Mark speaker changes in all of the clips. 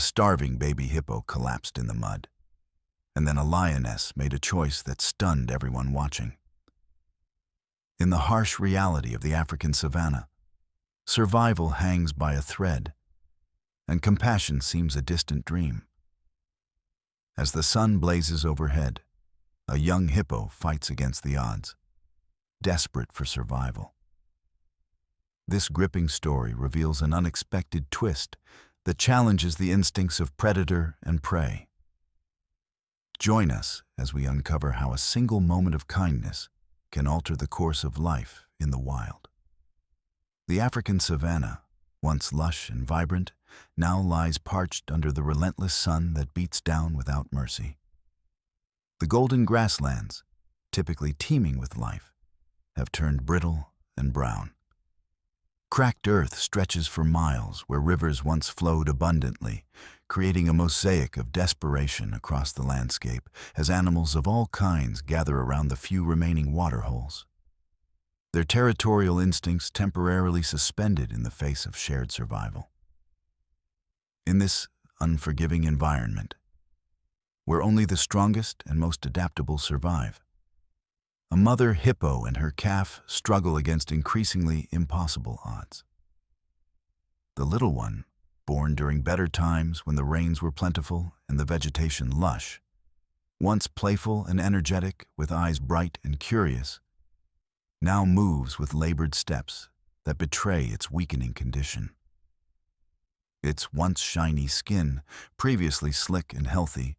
Speaker 1: A starving baby hippo collapsed in the mud. And then a lioness made a choice that stunned everyone watching. In the harsh reality of the African savannah, survival hangs by a thread, and compassion seems a distant dream. As the sun blazes overhead, a young hippo fights against the odds, desperate for survival. This gripping story reveals an unexpected twist that challenges the instincts of predator and prey. Join us as we uncover how a single moment of kindness can alter the course of life in the wild. The African savannah, once lush and vibrant, now lies parched under the relentless sun that beats down without mercy. The golden grasslands, typically teeming with life, have turned brittle and brown. Cracked earth stretches for miles where rivers once flowed abundantly, creating a mosaic of desperation across the landscape as animals of all kinds gather around the few remaining waterholes. Their territorial instincts temporarily suspended in the face of shared survival. In this unforgiving environment, where only the strongest and most adaptable survive, a mother hippo and her calf struggle against increasingly impossible odds. The little one, born during better times when the rains were plentiful and the vegetation lush, once playful and energetic with eyes bright and curious, now moves with labored steps that betray its weakening condition. Its once shiny skin, previously slick and healthy,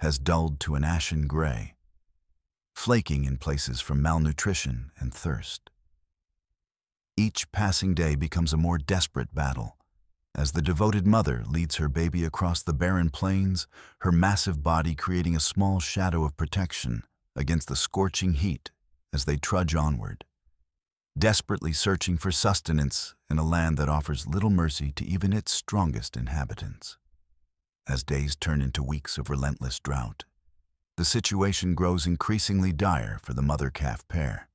Speaker 1: has dulled to an ashen gray, flaking in places from malnutrition and thirst. Each passing day becomes a more desperate battle, as the devoted mother leads her baby across the barren plains, her massive body creating a small shadow of protection against the scorching heat as they trudge onward, desperately searching for sustenance in a land that offers little mercy to even its strongest inhabitants. As days turn into weeks of relentless drought, the situation grows increasingly dire for the mother-calf pair.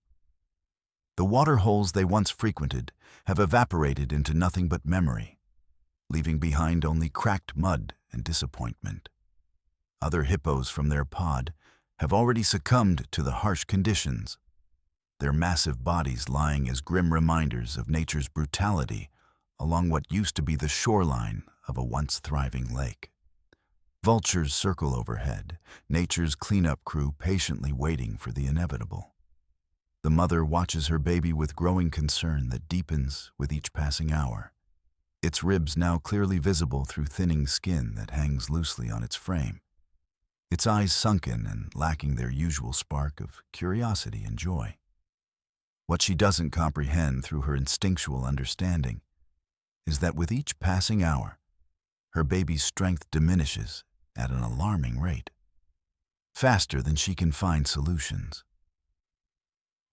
Speaker 1: The water holes they once frequented have evaporated into nothing but memory, leaving behind only cracked mud and disappointment. Other hippos from their pod have already succumbed to the harsh conditions, their massive bodies lying as grim reminders of nature's brutality along what used to be the shoreline of a once thriving lake. Vultures circle overhead, nature's cleanup crew patiently waiting for the inevitable. The mother watches her baby with growing concern that deepens with each passing hour, its ribs now clearly visible through thinning skin that hangs loosely on its frame, its eyes sunken and lacking their usual spark of curiosity and joy. What she doesn't comprehend through her instinctual understanding is that with each passing hour, her baby's strength diminishes at an alarming rate, faster than she can find solutions.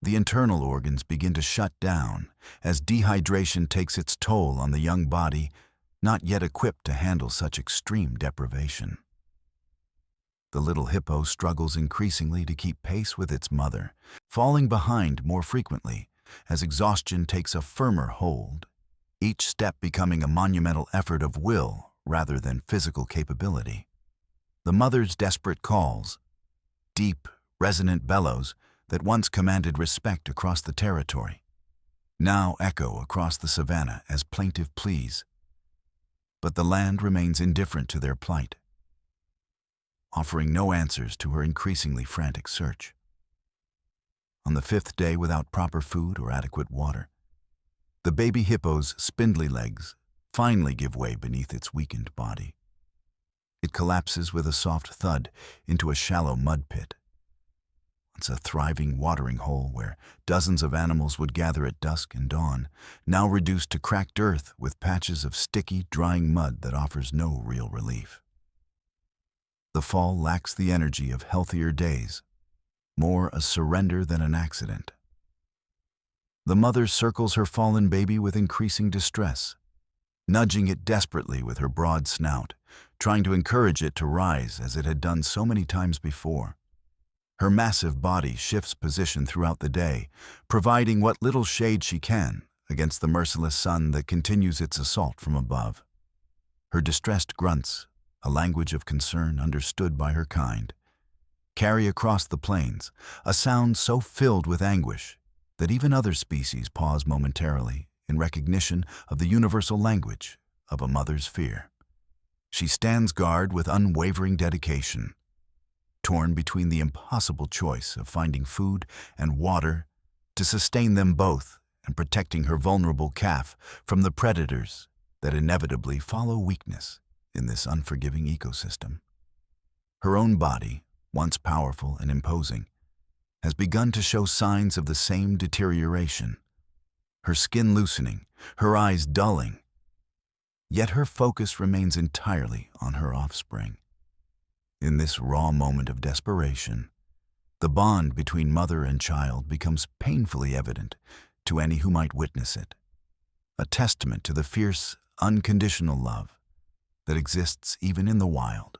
Speaker 1: The internal organs begin to shut down as dehydration takes its toll on the young body, not yet equipped to handle such extreme deprivation. The little hippo struggles increasingly to keep pace with its mother, falling behind more frequently as exhaustion takes a firmer hold, each step becoming a monumental effort of will rather than physical capability. The mother's desperate calls, deep, resonant bellows that once commanded respect across the territory, now echo across the savannah as plaintive pleas. But the land remains indifferent to their plight, offering no answers to her increasingly frantic search. On the fifth day without proper food or adequate water, the baby hippo's spindly legs finally give way beneath its weakened body. It collapses with a soft thud into a shallow mud pit. Once a thriving watering hole where dozens of animals would gather at dusk and dawn, now reduced to cracked earth with patches of sticky, drying mud that offers no real relief. The fall lacks the energy of healthier days, more a surrender than an accident. The mother circles her fallen baby with increasing distress, nudging it desperately with her broad snout, trying to encourage it to rise as it had done so many times before. Her massive body shifts position throughout the day, providing what little shade she can against the merciless sun that continues its assault from above. Her distressed grunts, a language of concern understood by her kind, carry across the plains a sound so filled with anguish that even other species pause momentarily in recognition of the universal language of a mother's fear. She stands guard with unwavering dedication, torn between the impossible choice of finding food and water to sustain them both and protecting her vulnerable calf from the predators that inevitably follow weakness in this unforgiving ecosystem. Her own body, once powerful and imposing, has begun to show signs of the same deterioration, her skin loosening, her eyes dulling. Yet her focus remains entirely on her offspring. In this raw moment of desperation, the bond between mother and child becomes painfully evident to any who might witness it, a testament to the fierce, unconditional love that exists even in the wild,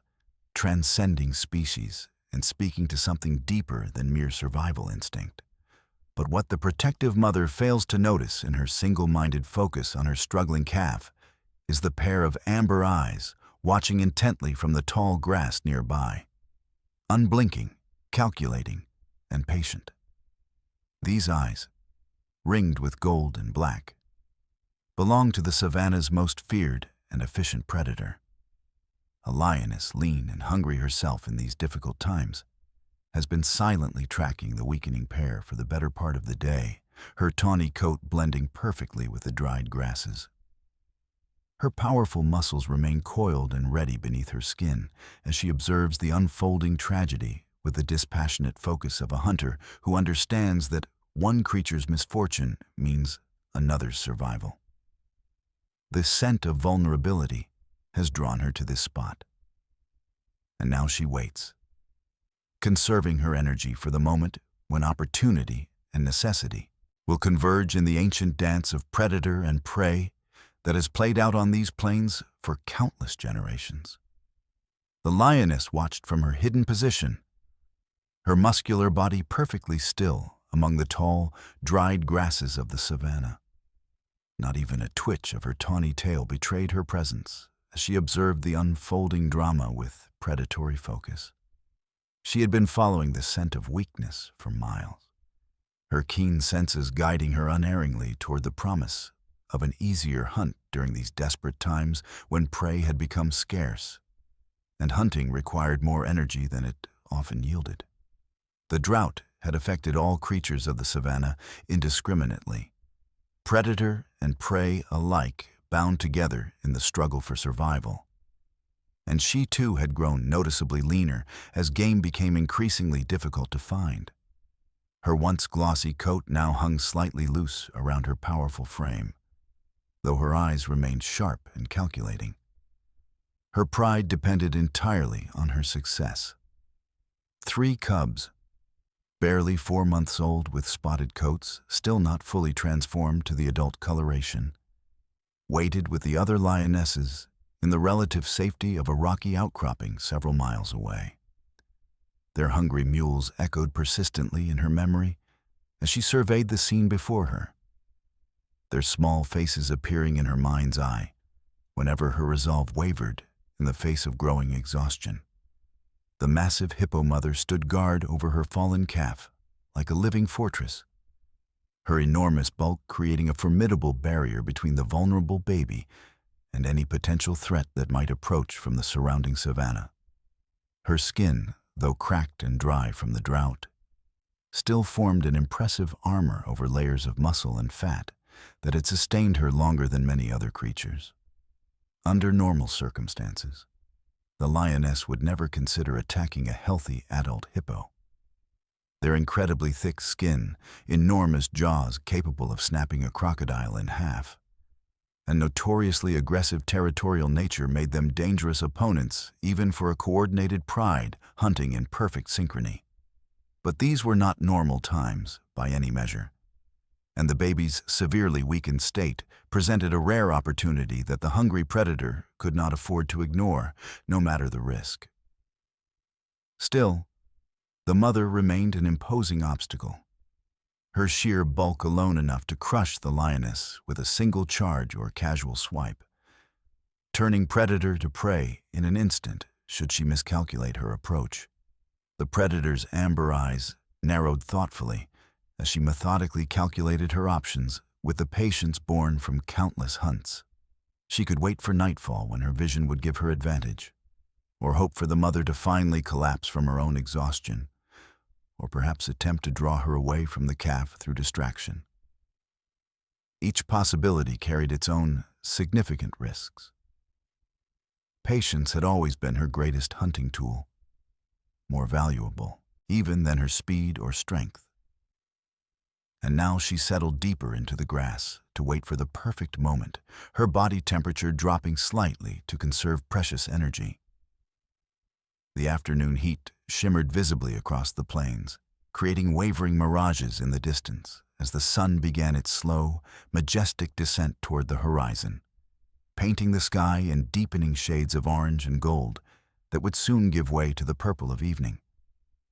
Speaker 1: transcending species and speaking to something deeper than mere survival instinct. But what the protective mother fails to notice in her single-minded focus on her struggling calf is the pair of amber eyes watching intently from the tall grass nearby, unblinking, calculating, and patient. These eyes, ringed with gold and black, belong to the savannah's most feared and efficient predator. A lioness, lean and hungry herself in these difficult times, has been silently tracking the weakening pair for the better part of the day, her tawny coat blending perfectly with the dried grasses. Her powerful muscles remain coiled and ready beneath her skin as she observes the unfolding tragedy with the dispassionate focus of a hunter who understands that one creature's misfortune means another's survival. The scent of vulnerability has drawn her to this spot. And now she waits, conserving her energy for the moment when opportunity and necessity will converge in the ancient dance of predator and prey that has played out on these plains for countless generations. The lioness watched from her hidden position, her muscular body perfectly still among the tall, dried grasses of the savannah. Not even a twitch of her tawny tail betrayed her presence as she observed the unfolding drama with predatory focus. She had been following the scent of weakness for miles, her keen senses guiding her unerringly toward the promise of an easier hunt during these desperate times when prey had become scarce, and hunting required more energy than it often yielded. The drought had affected all creatures of the savannah indiscriminately, predator and prey alike bound together in the struggle for survival. And she too had grown noticeably leaner as game became increasingly difficult to find. Her once glossy coat now hung slightly loose around her powerful frame, though her eyes remained sharp and calculating. Her pride depended entirely on her success. 3 cubs, barely 4 months old with spotted coats, still not fully transformed to the adult coloration, waited with the other lionesses in the relative safety of a rocky outcropping several miles away. Their hungry mules echoed persistently in her memory as she surveyed the scene before her, their small faces appearing in her mind's eye whenever her resolve wavered in the face of growing exhaustion. The massive hippo mother stood guard over her fallen calf like a living fortress, her enormous bulk creating a formidable barrier between the vulnerable baby and any potential threat that might approach from the surrounding savannah. Her skin, though cracked and dry from the drought, still formed an impressive armor over layers of muscle and fat that had sustained her longer than many other creatures. Under normal circumstances, the lioness would never consider attacking a healthy adult hippo. Their incredibly thick skin, enormous jaws capable of snapping a crocodile in half, and notoriously aggressive territorial nature made them dangerous opponents even for a coordinated pride hunting in perfect synchrony. But these were not normal times by any measure, and the baby's severely weakened state presented a rare opportunity that the hungry predator could not afford to ignore, no matter the risk. Still, the mother remained an imposing obstacle, her sheer bulk alone enough to crush the lioness with a single charge or casual swipe. turning predator to prey in an instant should she miscalculate her approach. The predator's amber eyes narrowed thoughtfully as she methodically calculated her options with the patience born from countless hunts. She could wait for nightfall when her vision would give her advantage, or hope for the mother to finally collapse from her own exhaustion, or perhaps attempt to draw her away from the calf through distraction. Each possibility carried its own significant risks. Patience had always been her greatest hunting tool, more valuable even than her speed or strength. And now she settled deeper into the grass to wait for the perfect moment, her body temperature dropping slightly to conserve precious energy. The afternoon heat shimmered visibly across the plains, creating wavering mirages in the distance as the sun began its slow, majestic descent toward the horizon, painting the sky in deepening shades of orange and gold that would soon give way to the purple of evening.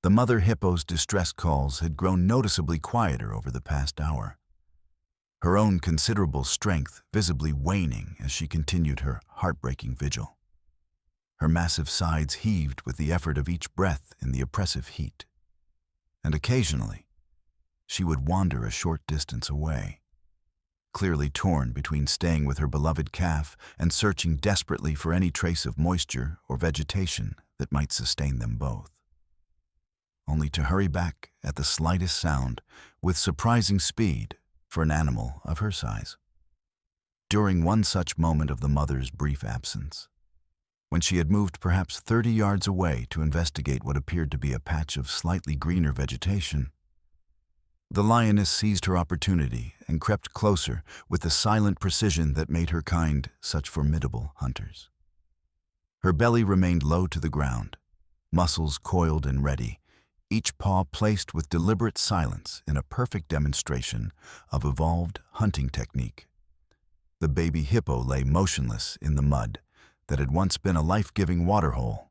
Speaker 1: The mother hippo's distress calls had grown noticeably quieter over the past hour, her own considerable strength visibly waning as she continued her heartbreaking vigil. Her massive sides heaved with the effort of each breath in the oppressive heat, and occasionally she would wander a short distance away, clearly torn between staying with her beloved calf and searching desperately for any trace of moisture or vegetation that might sustain them both, only to hurry back at the slightest sound with surprising speed for an animal of her size. During one such moment of the mother's brief absence, when she had moved perhaps 30 yards away to investigate what appeared to be a patch of slightly greener vegetation, the lioness seized her opportunity and crept closer with the silent precision that made her kind such formidable hunters. Her belly remained low to the ground, muscles coiled and ready, each paw placed with deliberate silence in a perfect demonstration of evolved hunting technique. The baby hippo lay motionless in the mud that had once been a life-giving waterhole,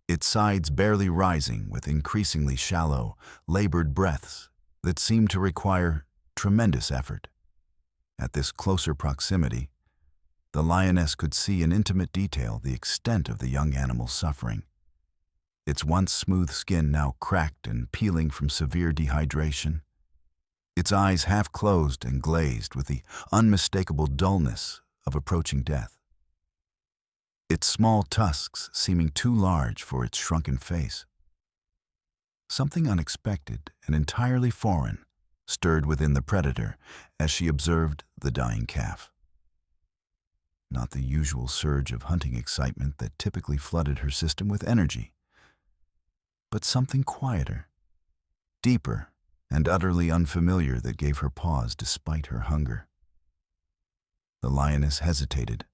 Speaker 1: its sides barely rising with increasingly shallow, labored breaths that seemed to require tremendous effort. At this closer proximity, the lioness could see in intimate detail the extent of the young animal's suffering, its once smooth skin now cracked and peeling from severe dehydration, its eyes half closed and glazed with the unmistakable dullness of approaching death, its small tusks seeming too large for its shrunken face. Something unexpected and entirely foreign stirred within the predator as she observed the dying calf. Not the usual surge of hunting excitement that typically flooded her system with energy, but something quieter, deeper, and utterly unfamiliar that gave her pause despite her hunger. The lioness hesitated,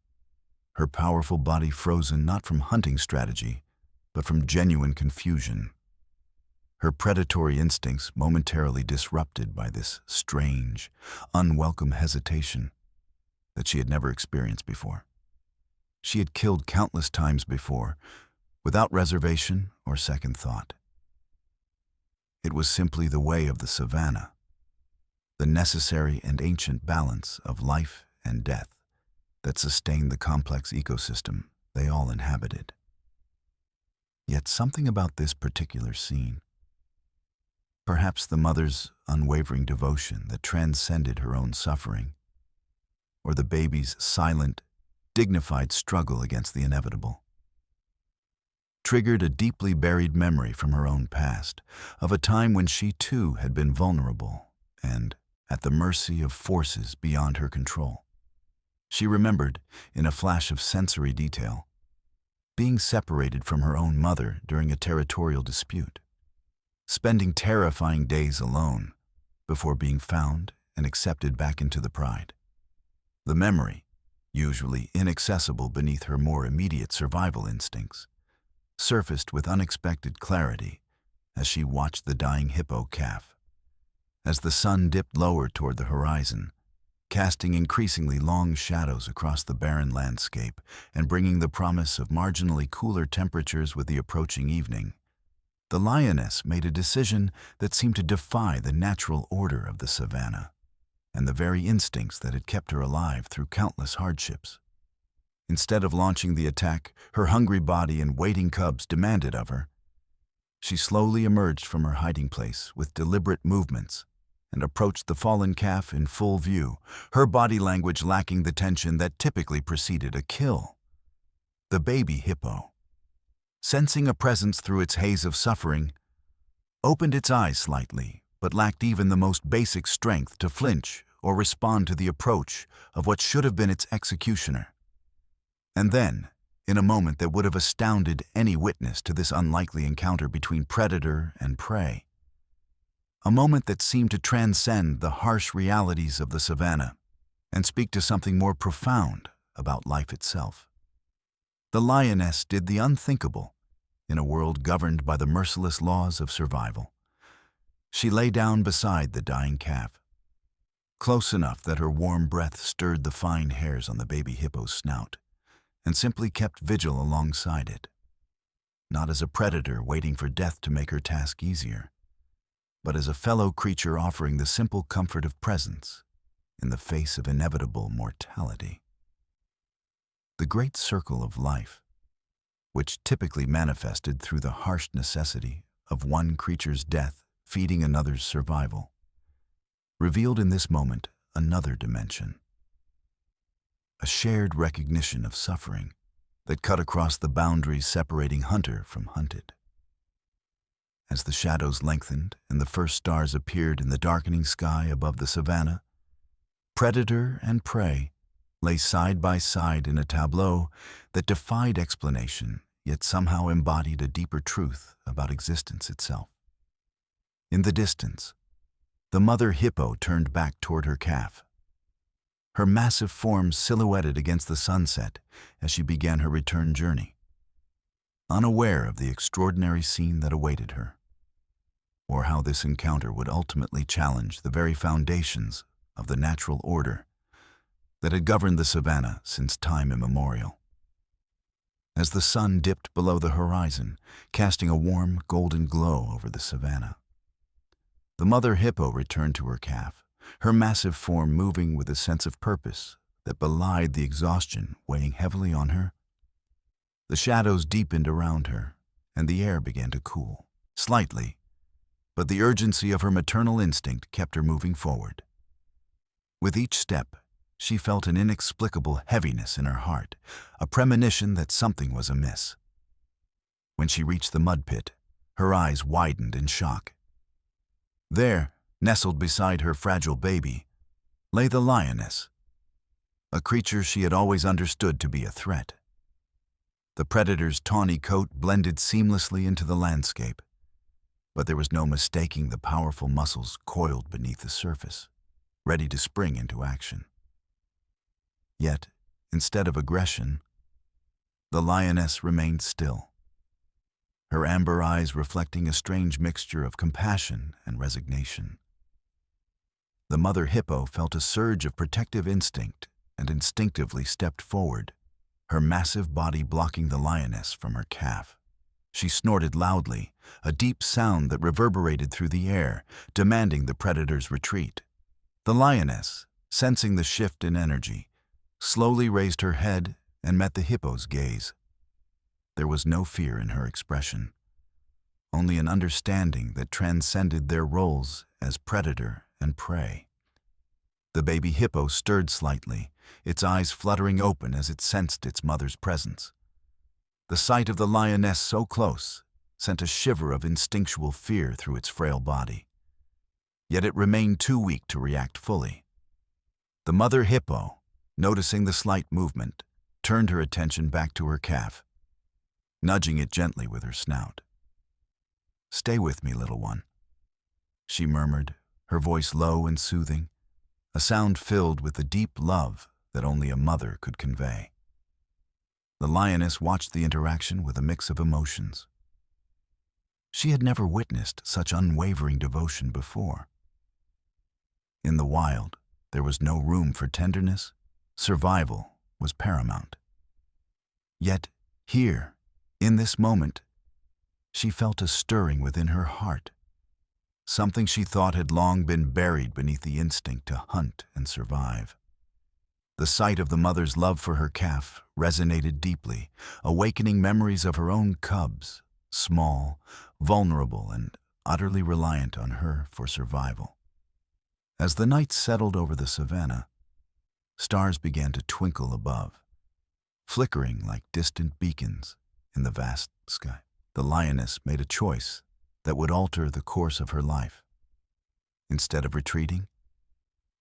Speaker 1: her powerful body frozen not from hunting strategy, but from genuine confusion, her predatory instincts momentarily disrupted by this strange, unwelcome hesitation that she had never experienced before. She had killed countless times before, without reservation or second thought. It was simply the way of the savannah, the necessary and ancient balance of life and death that sustained the complex ecosystem they all inhabited. Yet something about this particular scene, perhaps the mother's unwavering devotion that transcended her own suffering, or the baby's silent, dignified struggle against the inevitable, triggered a deeply buried memory from her own past of a time when she too had been vulnerable and at the mercy of forces beyond her control. She remembered, in a flash of sensory detail, being separated from her own mother during a territorial dispute, spending terrifying days alone before being found and accepted back into the pride. The memory, usually inaccessible beneath her more immediate survival instincts, surfaced with unexpected clarity as she watched the dying hippo calf. As the sun dipped lower toward the horizon, casting increasingly long shadows across the barren landscape and bringing the promise of marginally cooler temperatures with the approaching evening, the lioness made a decision that seemed to defy the natural order of the savannah and the very instincts that had kept her alive through countless hardships. Instead of launching the attack her hungry body and waiting cubs demanded of her, she slowly emerged from her hiding place with deliberate movements and approached the fallen calf in full view, her body language lacking the tension that typically preceded a kill. The baby hippo, sensing a presence through its haze of suffering, opened its eyes slightly, but lacked even the most basic strength to flinch or respond to the approach of what should have been its executioner. And then, in a moment that would have astounded any witness to this unlikely encounter between predator and prey, a moment that seemed to transcend the harsh realities of the savannah and speak to something more profound about life itself. The lioness did the unthinkable in a world governed by the merciless laws of survival. She lay down beside the dying calf, close enough that her warm breath stirred the fine hairs on the baby hippo's snout, and simply kept vigil alongside it, not as a predator waiting for death to make her task easier, but as a fellow creature offering the simple comfort of presence in the face of inevitable mortality. The great circle of life, which typically manifested through the harsh necessity of one creature's death feeding another's survival, revealed in this moment another dimension, a shared recognition of suffering that cut across the boundaries separating hunter from hunted. As the shadows lengthened and the first stars appeared in the darkening sky above the savannah, predator and prey lay side by side in a tableau that defied explanation, yet somehow embodied a deeper truth about existence itself. In the distance, the mother hippo turned back toward her calf, her massive form silhouetted against the sunset as she began her return journey, unaware of the extraordinary scene that awaited her, or how this encounter would ultimately challenge the very foundations of the natural order that had governed the savannah since time immemorial. As the sun dipped below the horizon, casting a warm, golden glow over the savannah, the mother hippo returned to her calf, her massive form moving with a sense of purpose that belied the exhaustion weighing heavily on her. The shadows deepened around her, and the air began to cool, slightly, but the urgency of her maternal instinct kept her moving forward. With each step, she felt an inexplicable heaviness in her heart, a premonition that something was amiss. When she reached the mud pit, her eyes widened in shock. There, nestled beside her fragile baby, lay the lioness, a creature she had always understood to be a threat. The predator's tawny coat blended seamlessly into the landscape, but there was no mistaking the powerful muscles coiled beneath the surface, ready to spring into action. Yet, instead of aggression, the lioness remained still, her amber eyes reflecting a strange mixture of compassion and resignation. The mother hippo felt a surge of protective instinct and instinctively stepped forward, her massive body blocking the lioness from her calf. She snorted loudly, a deep sound that reverberated through the air, demanding the predator's retreat. The lioness, sensing the shift in energy, slowly raised her head and met the hippo's gaze. There was no fear in her expression, only an understanding that transcended their roles as predator and prey. The baby hippo stirred slightly, its eyes fluttering open as it sensed its mother's presence. The sight of the lioness so close sent a shiver of instinctual fear through its frail body. Yet it remained too weak to react fully. The mother hippo, noticing the slight movement, turned her attention back to her calf, nudging it gently with her snout. "Stay with me, little one," she murmured, her voice low and soothing, a sound filled with the deep love that only a mother could convey. The lioness watched the interaction with a mix of emotions. She had never witnessed such unwavering devotion before. In the wild, there was no room for tenderness. Survival was paramount. Yet, here, in this moment, she felt a stirring within her heart, something she thought had long been buried beneath the instinct to hunt and survive. The sight of the mother's love for her calf resonated deeply, awakening memories of her own cubs, small, vulnerable, and utterly reliant on her for survival. As the night settled over the savannah, stars began to twinkle above, flickering like distant beacons in the vast sky. The lioness made a choice that would alter the course of her life. Instead of retreating,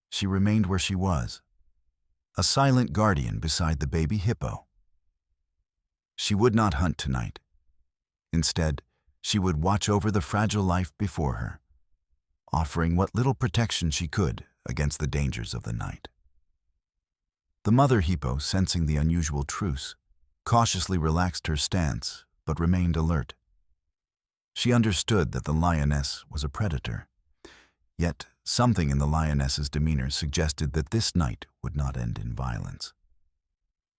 Speaker 1: she remained where she was, a silent guardian beside the baby hippo. She would not hunt tonight. Instead, she would watch over the fragile life before her, offering what little protection she could against the dangers of the night. The mother hippo, sensing the unusual truce, cautiously relaxed her stance but remained alert. She understood that the lioness was a predator, yet something in the lioness's demeanor suggested that this night would not end in violence.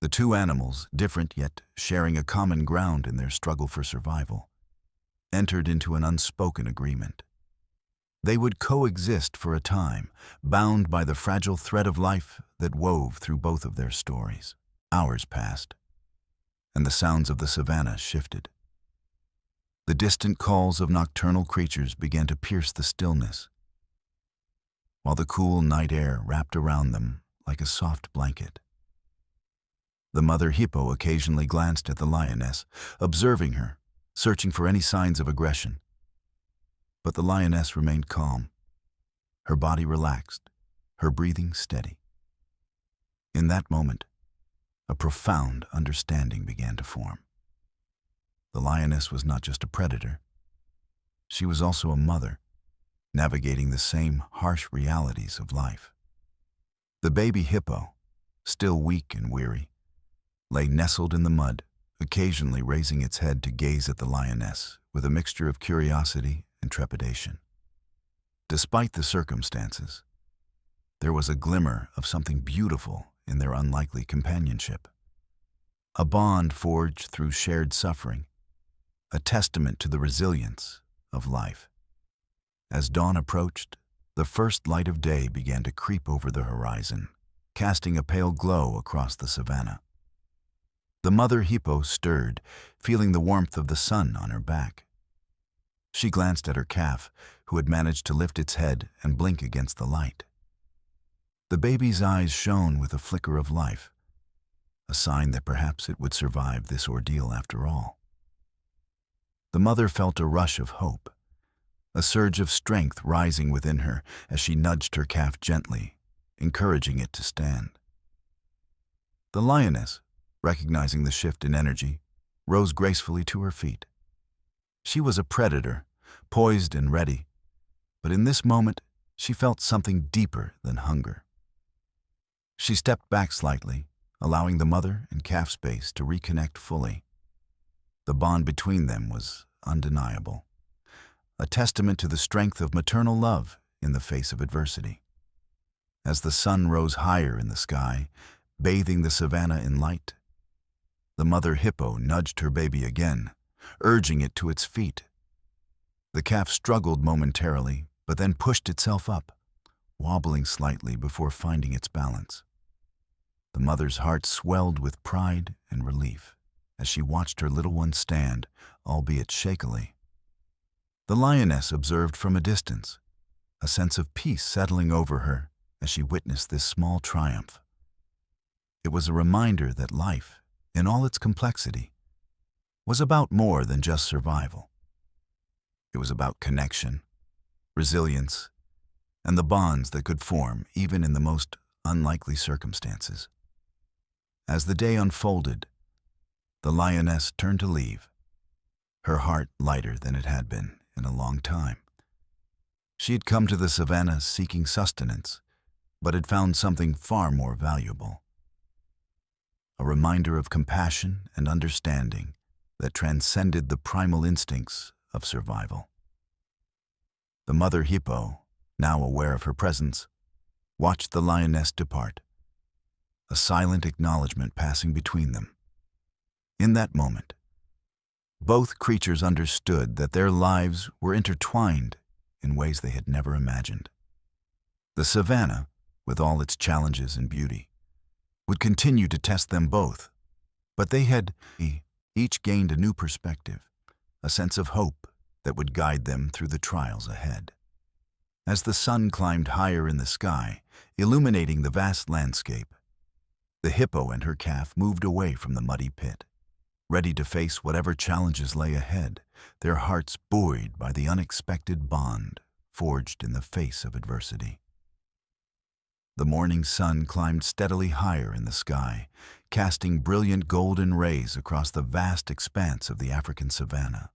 Speaker 1: The two animals, different yet sharing a common ground in their struggle for survival, entered into an unspoken agreement. They would coexist for a time, bound by the fragile thread of life that wove through both of their stories. Hours passed, and the sounds of the savannah shifted. The distant calls of nocturnal creatures began to pierce the stillness, while the cool night air wrapped around them like a soft blanket. The mother hippo occasionally glanced at the lioness, observing her, searching for any signs of aggression. But the lioness remained calm, her body relaxed, her breathing steady. In that moment, a profound understanding began to form. The lioness was not just a predator. She was also a mother, navigating the same harsh realities of life. The baby hippo, still weak and weary, lay nestled in the mud, occasionally raising its head to gaze at the lioness with a mixture of curiosity and trepidation. Despite the circumstances, there was a glimmer of something beautiful in their unlikely companionship. A bond forged through shared suffering, a testament to the resilience of life. As dawn approached, the first light of day began to creep over the horizon, casting a pale glow across the savannah. The mother hippo stirred, feeling the warmth of the sun on her back. She glanced at her calf, who had managed to lift its head and blink against the light. The baby's eyes shone with a flicker of life, a sign that perhaps it would survive this ordeal after all. The mother felt a rush of hope, a surge of strength rising within her as she nudged her calf gently, encouraging it to stand. The lioness, recognizing the shift in energy, rose gracefully to her feet. She was a predator, poised and ready, but in this moment she felt something deeper than hunger. She stepped back slightly, allowing the mother and calf space to reconnect fully. The bond between them was undeniable, a testament to the strength of maternal love in the face of adversity. As the sun rose higher in the sky, bathing the savannah in light, the mother hippo nudged her baby again, urging it to its feet. The calf struggled momentarily, but then pushed itself up, wobbling slightly before finding its balance. The mother's heart swelled with pride and relief as she watched her little one stand, albeit shakily. The lioness observed from a distance, a sense of peace settling over her as she witnessed this small triumph. It was a reminder that life, in all its complexity, was about more than just survival. It was about connection, resilience, and the bonds that could form even in the most unlikely circumstances. As the day unfolded, the lioness turned to leave, her heart lighter than it had been in a long time. She had come to the savannah seeking sustenance, but had found something far more valuable. A reminder of compassion and understanding that transcended the primal instincts of survival. The mother hippo, now aware of her presence, watched the lioness depart, a silent acknowledgement passing between them. In that moment, both creatures understood that their lives were intertwined in ways they had never imagined. The savannah, with all its challenges and beauty, would continue to test them both, but they had each gained a new perspective, a sense of hope that would guide them through the trials ahead. As the sun climbed higher in the sky, illuminating the vast landscape, the hippo and her calf moved away from the muddy pit, ready to face whatever challenges lay ahead, their hearts buoyed by the unexpected bond forged in the face of adversity. The morning sun climbed steadily higher in the sky, casting brilliant golden rays across the vast expanse of the African savannah.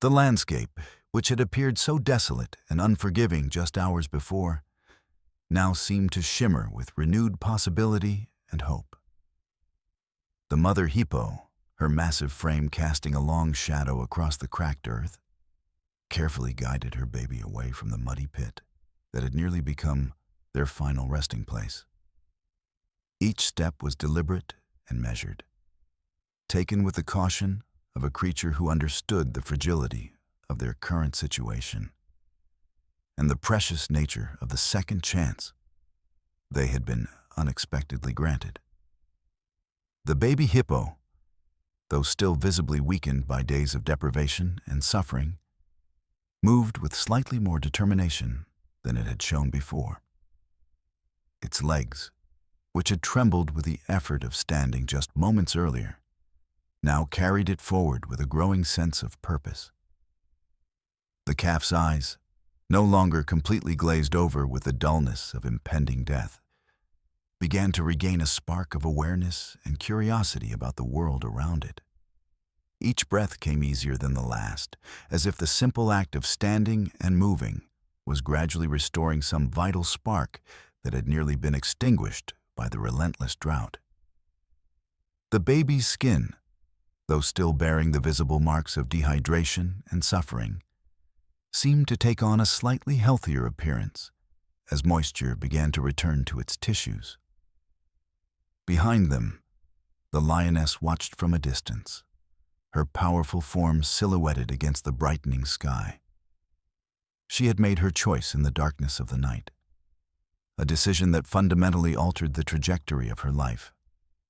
Speaker 1: The landscape, which had appeared so desolate and unforgiving just hours before, now seemed to shimmer with renewed possibility and hope. The mother hippo, her massive frame casting a long shadow across the cracked earth, carefully guided her baby away from the muddy pit that had nearly become their final resting place. Each step was deliberate and measured, taken with the caution of a creature who understood the fragility of their current situation and the precious nature of the second chance they had been unexpectedly granted. The baby hippo, though still visibly weakened by days of deprivation and suffering, moved with slightly more determination than it had shown before. Its legs, which had trembled with the effort of standing just moments earlier, now carried it forward with a growing sense of purpose. The calf's eyes, no longer completely glazed over with the dullness of impending death, began to regain a spark of awareness and curiosity about the world around it. Each breath came easier than the last, as if the simple act of standing and moving was gradually restoring some vital spark that had nearly been extinguished by the relentless drought. The baby's skin, though still bearing the visible marks of dehydration and suffering, seemed to take on a slightly healthier appearance as moisture began to return to its tissues. Behind them, the lioness watched from a distance, her powerful form silhouetted against the brightening sky. She had made her choice in the darkness of the night, a decision that fundamentally altered the trajectory of her life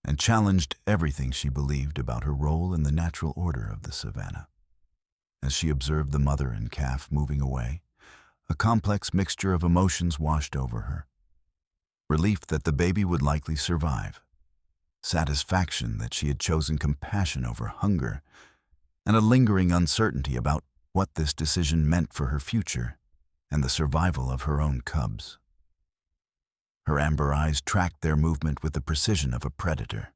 Speaker 1: and challenged everything she believed about her role in the natural order of the savannah. As she observed the mother and calf moving away, a complex mixture of emotions washed over her. Relief that the baby would likely survive, satisfaction that she had chosen compassion over hunger, and a lingering uncertainty about what this decision meant for her future and the survival of her own cubs. Her amber eyes tracked their movement with the precision of a predator.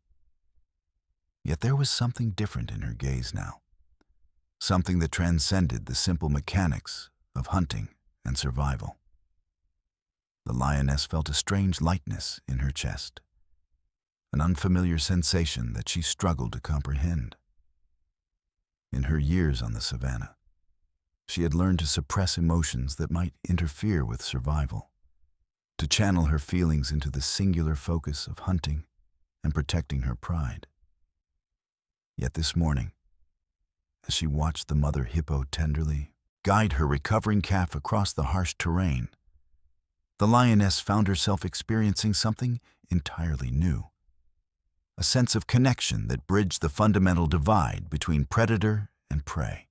Speaker 1: Yet there was something different in her gaze now, something that transcended the simple mechanics of hunting and survival. The lioness felt a strange lightness in her chest, an unfamiliar sensation that she struggled to comprehend. In her years on the savannah, she had learned to suppress emotions that might interfere with survival, to channel her feelings into the singular focus of hunting and protecting her pride. Yet this morning, as she watched the mother hippo tenderly guide her recovering calf across the harsh terrain, the lioness found herself experiencing something entirely new, a sense of connection that bridged the fundamental divide between predator and prey.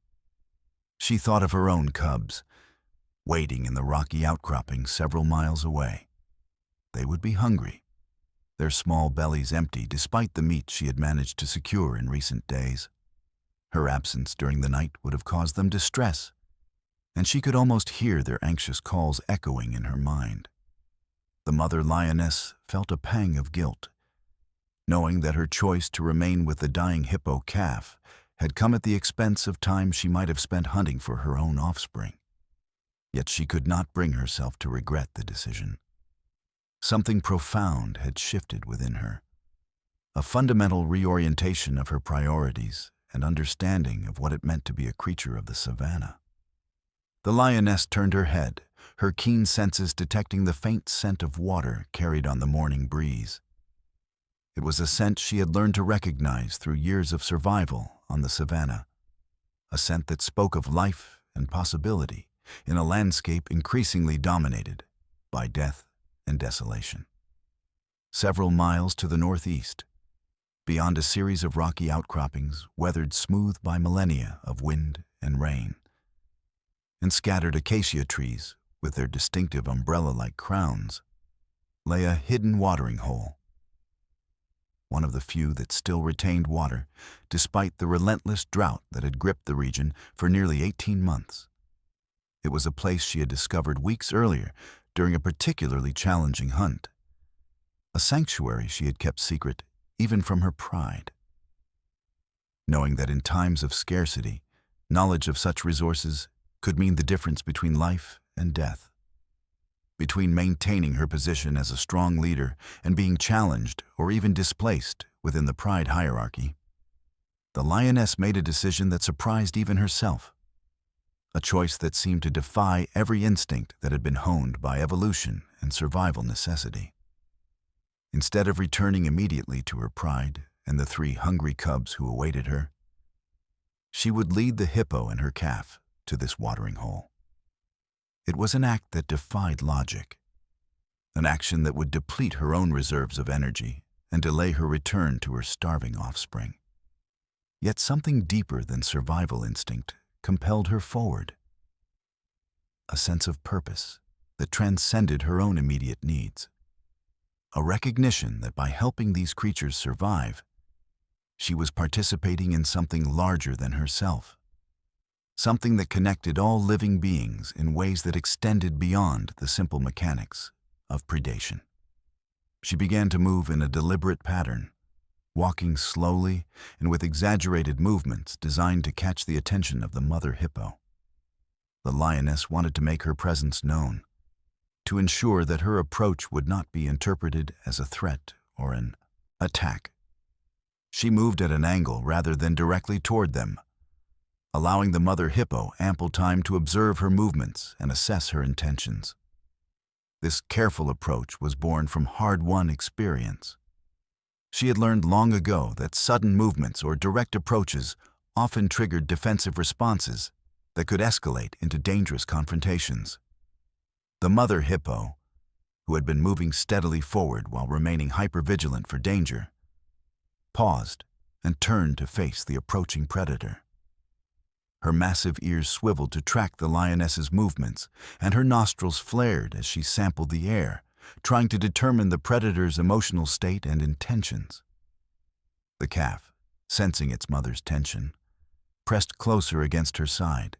Speaker 1: She thought of her own cubs, waiting in the rocky outcropping several miles away. They would be hungry, their small bellies empty despite the meat she had managed to secure in recent days. Her absence during the night would have caused them distress, and she could almost hear their anxious calls echoing in her mind. The mother lioness felt a pang of guilt, knowing that her choice to remain with the dying hippo calf had come at the expense of time she might have spent hunting for her own offspring. Yet she could not bring herself to regret the decision. Something profound had shifted within her, a fundamental reorientation of her priorities and understanding of what it meant to be a creature of the savannah. The lioness turned her head, her keen senses detecting the faint scent of water carried on the morning breeze. It was a scent she had learned to recognize through years of survival on the savannah, a scent that spoke of life and possibility in a landscape increasingly dominated by death and desolation. several miles to the northeast, beyond a series of rocky outcroppings weathered smooth by millennia of wind and rain, and scattered acacia trees with their distinctive umbrella-like crowns, lay a hidden watering hole, one of the few that still retained water despite the relentless drought that had gripped the region for nearly 18 months. It was a place she had discovered weeks earlier during a particularly challenging hunt, a sanctuary she had kept secret even from her pride. Knowing that in times of scarcity, knowledge of such resources could mean the difference between life and death, between maintaining her position as a strong leader and being challenged or even displaced within the pride hierarchy, the lioness made a decision that surprised even herself, a choice that seemed to defy every instinct that had been honed by evolution and survival necessity. Instead of returning immediately to her pride and the 3 hungry cubs who awaited her, she would lead the hippo and her calf to this watering hole. It was an act that defied logic, an action that would deplete her own reserves of energy and delay her return to her starving offspring. Yet something deeper than survival instinct compelled her forward, a sense of purpose that transcended her own immediate needs, a recognition that by helping these creatures survive, she was participating in something larger than herself, something that connected all living beings in ways that extended beyond the simple mechanics of predation. She began to move in a deliberate pattern, walking slowly and with exaggerated movements designed to catch the attention of the mother hippo. The lioness wanted to make her presence known, to ensure that her approach would not be interpreted as a threat or an attack. She moved at an angle rather than directly toward them, allowing the mother hippo ample time to observe her movements and assess her intentions. This careful approach was born from hard-won experience. She had learned long ago that sudden movements or direct approaches often triggered defensive responses that could escalate into dangerous confrontations. The mother hippo, who had been moving steadily forward while remaining hypervigilant for danger, paused and turned to face the approaching predator. Her massive ears swiveled to track the lioness's movements, and her nostrils flared as she sampled the air, trying to determine the predator's emotional state and intentions. The calf, sensing its mother's tension, pressed closer against her side,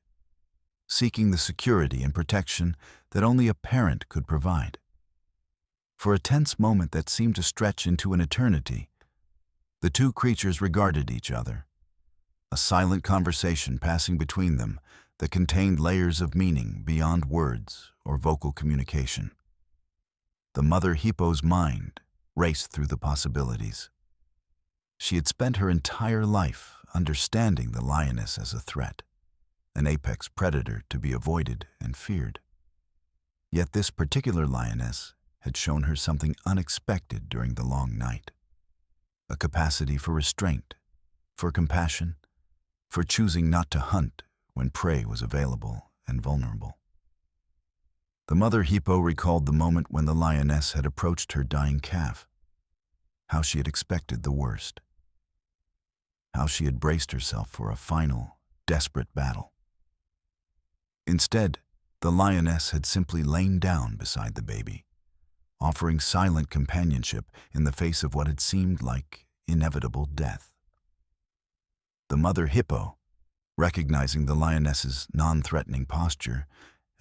Speaker 1: seeking the security and protection that only a parent could provide. For a tense moment that seemed to stretch into an eternity, the 2 creatures regarded each other, a silent conversation passing between them that contained layers of meaning beyond words or vocal communication. The mother hippo's mind raced through the possibilities. She had spent her entire life understanding the lioness as a threat, an apex predator to be avoided and feared. Yet this particular lioness had shown her something unexpected during the long night, a capacity for restraint, for compassion, for choosing not to hunt when prey was available and vulnerable. The mother hippo recalled the moment when the lioness had approached her dying calf, how she had expected the worst, how she had braced herself for a final, desperate battle. Instead, the lioness had simply lain down beside the baby, offering silent companionship in the face of what had seemed like inevitable death. The mother hippo, recognizing the lioness's non-threatening posture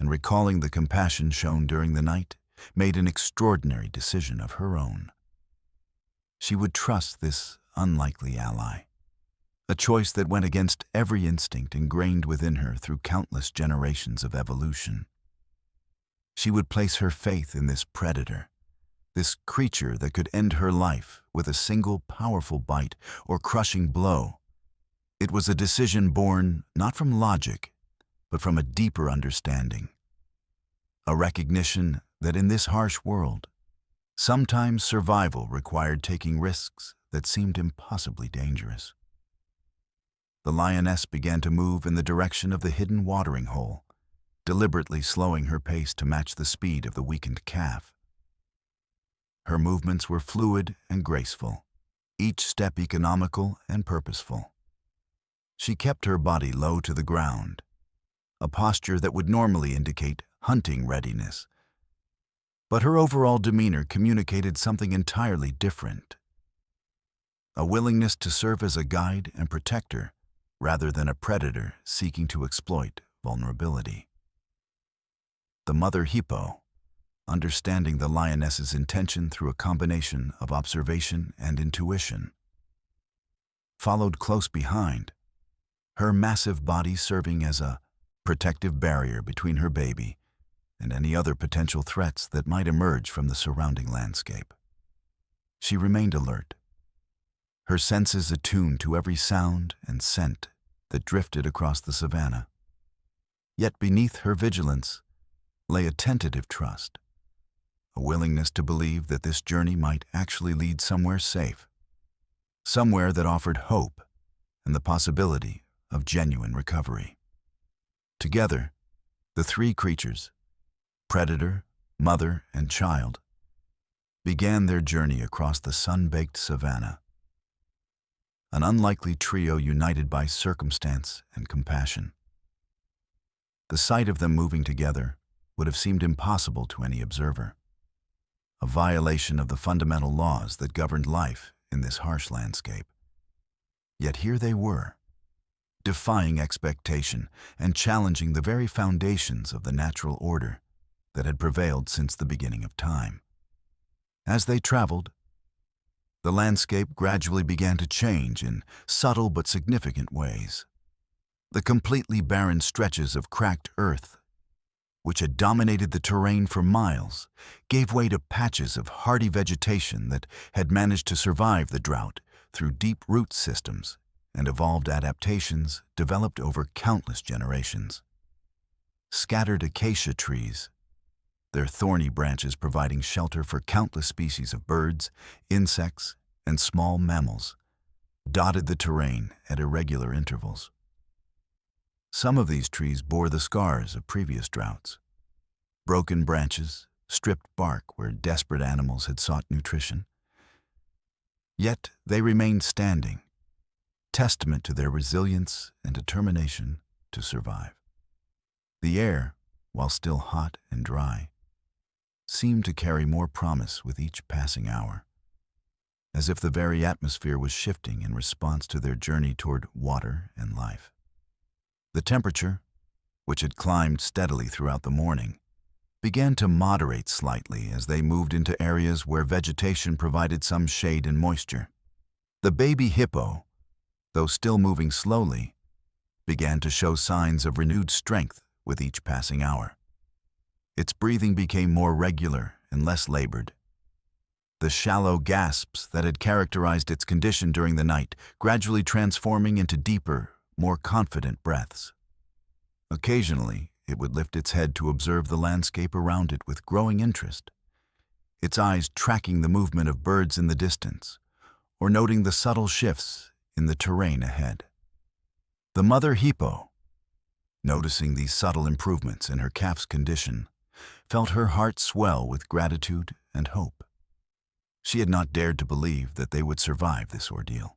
Speaker 1: and recalling the compassion shown during the night, made an extraordinary decision of her own. She would trust this unlikely ally, a choice that went against every instinct ingrained within her through countless generations of evolution. She would place her faith in this predator, this creature that could end her life with a single powerful bite or crushing blow. It was a decision born not from logic, but from a deeper understanding, a recognition that in this harsh world, sometimes survival required taking risks that seemed impossibly dangerous. The lioness began to move in the direction of the hidden watering hole, deliberately slowing her pace to match the speed of the weakened calf. Her movements were fluid and graceful, each step economical and purposeful. She kept her body low to the ground, a posture that would normally indicate hunting readiness. But her overall demeanor communicated something entirely different. A willingness to serve as a guide and protector rather than a predator seeking to exploit vulnerability. The mother hippo, understanding the lioness's intention through a combination of observation and intuition, followed close behind, her massive body serving as a protective barrier between her baby and any other potential threats that might emerge from the surrounding landscape. She remained alert, her senses attuned to every sound and scent that drifted across the savannah. Yet beneath her vigilance lay a tentative trust, a willingness to believe that this journey might actually lead somewhere safe, somewhere that offered hope and the possibility of genuine recovery. Together, the three creatures, predator, mother, and child, began their journey across the sun-baked savannah. An unlikely trio united by circumstance and compassion. The sight of them moving together would have seemed impossible to any observer, a violation of the fundamental laws that governed life in this harsh landscape. Yet here they were, defying expectation and challenging the very foundations of the natural order that had prevailed since the beginning of time. As they traveled, the landscape gradually began to change in subtle but significant ways. The completely barren stretches of cracked earth, which had dominated the terrain for miles, gave way to patches of hardy vegetation that had managed to survive the drought through deep root systems and evolved adaptations developed over countless generations. Scattered acacia trees, their thorny branches providing shelter for countless species of birds, insects, and small mammals, dotted the terrain at irregular intervals. Some of these trees bore the scars of previous droughts. Broken branches, stripped bark where desperate animals had sought nutrition. Yet they remained standing, testament to their resilience and determination to survive. The air, while still hot and dry, seemed to carry more promise with each passing hour, as if the very atmosphere was shifting in response to their journey toward water and life. The temperature, which had climbed steadily throughout the morning, began to moderate slightly as they moved into areas where vegetation provided some shade and moisture. The baby hippo, though still moving slowly, began to show signs of renewed strength with each passing hour. Its breathing became more regular and less labored. The shallow gasps that had characterized its condition during the night gradually transforming into deeper, more confident breaths. Occasionally, it would lift its head to observe the landscape around it with growing interest, its eyes tracking the movement of birds in the distance, or noting the subtle shifts in the terrain ahead. The mother hippo, noticing these subtle improvements in her calf's condition, felt her heart swell with gratitude and hope. She had not dared to believe that they would survive this ordeal,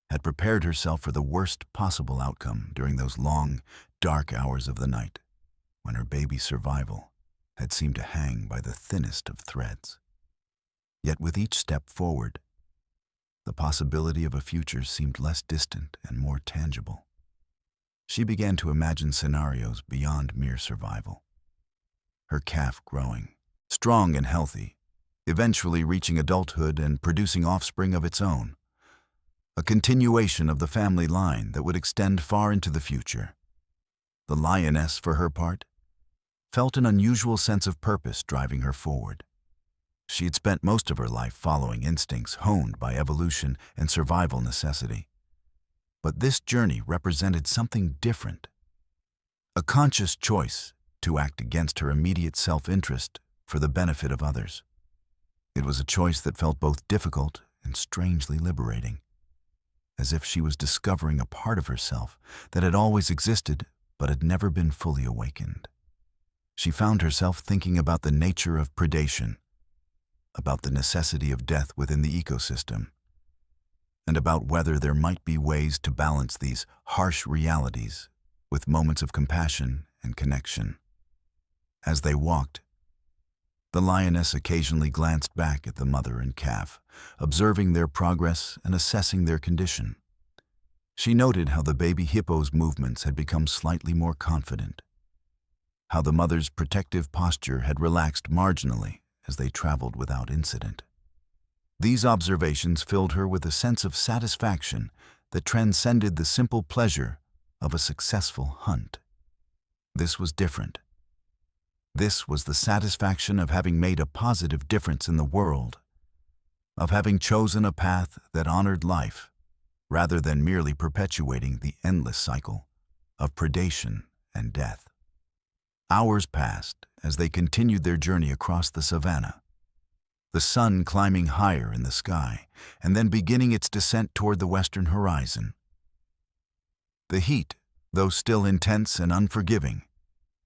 Speaker 1: had prepared herself for the worst possible outcome during those long, dark hours of the night, when her baby's survival had seemed to hang by the thinnest of threads. Yet with each step forward, the possibility of a future seemed less distant and more tangible. She began to imagine scenarios beyond mere survival. Her calf growing, strong and healthy, eventually reaching adulthood and producing offspring of its own. A continuation of the family line that would extend far into the future. The lioness, for her part, felt an unusual sense of purpose driving her forward. She had spent most of her life following instincts honed by evolution and survival necessity. But this journey represented something different. A conscious choice to act against her immediate self-interest for the benefit of others. It was a choice that felt both difficult and strangely liberating, as if she was discovering a part of herself that had always existed but had never been fully awakened. She found herself thinking about the nature of predation, about the necessity of death within the ecosystem, and about whether there might be ways to balance these harsh realities with moments of compassion and connection. As they walked, the lioness occasionally glanced back at the mother and calf, observing their progress and assessing their condition. She noted how the baby hippo's movements had become slightly more confident, how the mother's protective posture had relaxed marginally as they traveled without incident. These observations filled her with a sense of satisfaction that transcended the simple pleasure of a successful hunt. This was different. This was the satisfaction of having made a positive difference in the world, of having chosen a path that honored life, rather than merely perpetuating the endless cycle of predation and death. Hours passed as they continued their journey across the savannah, the sun climbing higher in the sky and then beginning its descent toward the western horizon. The heat, though still intense and unforgiving,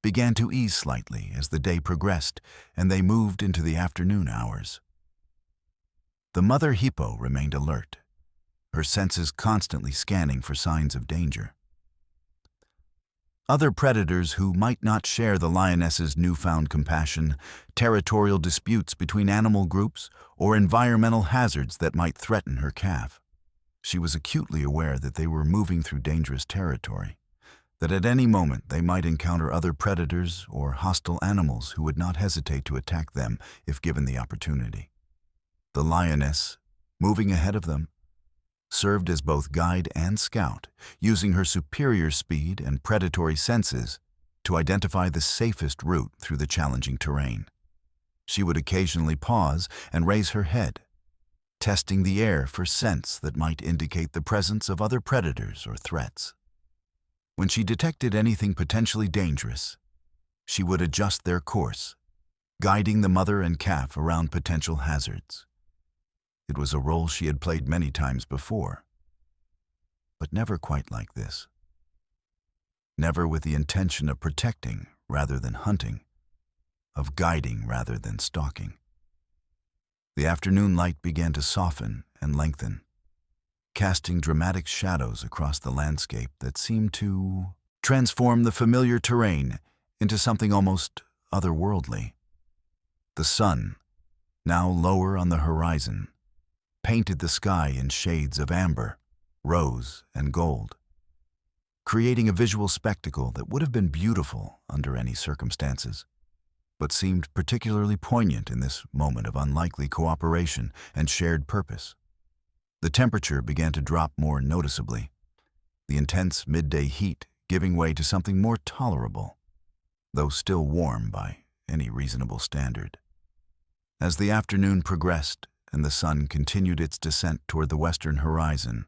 Speaker 1: began to ease slightly as the day progressed and they moved into the afternoon hours. The mother hippo remained alert, her senses constantly scanning for signs of danger. Other predators who might not share the lioness's newfound compassion, territorial disputes between animal groups, or environmental hazards that might threaten her calf. She was acutely aware that they were moving through dangerous territory, that at any moment they might encounter other predators or hostile animals who would not hesitate to attack them if given the opportunity. The lioness, moving ahead of them, served as both guide and scout, using her superior speed and predatory senses to identify the safest route through the challenging terrain. She would occasionally pause and raise her head, testing the air for scents that might indicate the presence of other predators or threats. When she detected anything potentially dangerous, she would adjust their course, guiding the mother and calf around potential hazards. It was a role she had played many times before, but never quite like this. Never with the intention of protecting rather than hunting, of guiding rather than stalking. The afternoon light began to soften and lengthen, casting dramatic shadows across the landscape that seemed to transform the familiar terrain into something almost otherworldly. The sun, now lower on the horizon, painted the sky in shades of amber, rose, and gold, creating a visual spectacle that would have been beautiful under any circumstances, but seemed particularly poignant in this moment of unlikely cooperation and shared purpose. The temperature began to drop more noticeably, the intense midday heat giving way to something more tolerable, though still warm by any reasonable standard. As the afternoon progressed and the sun continued its descent toward the western horizon,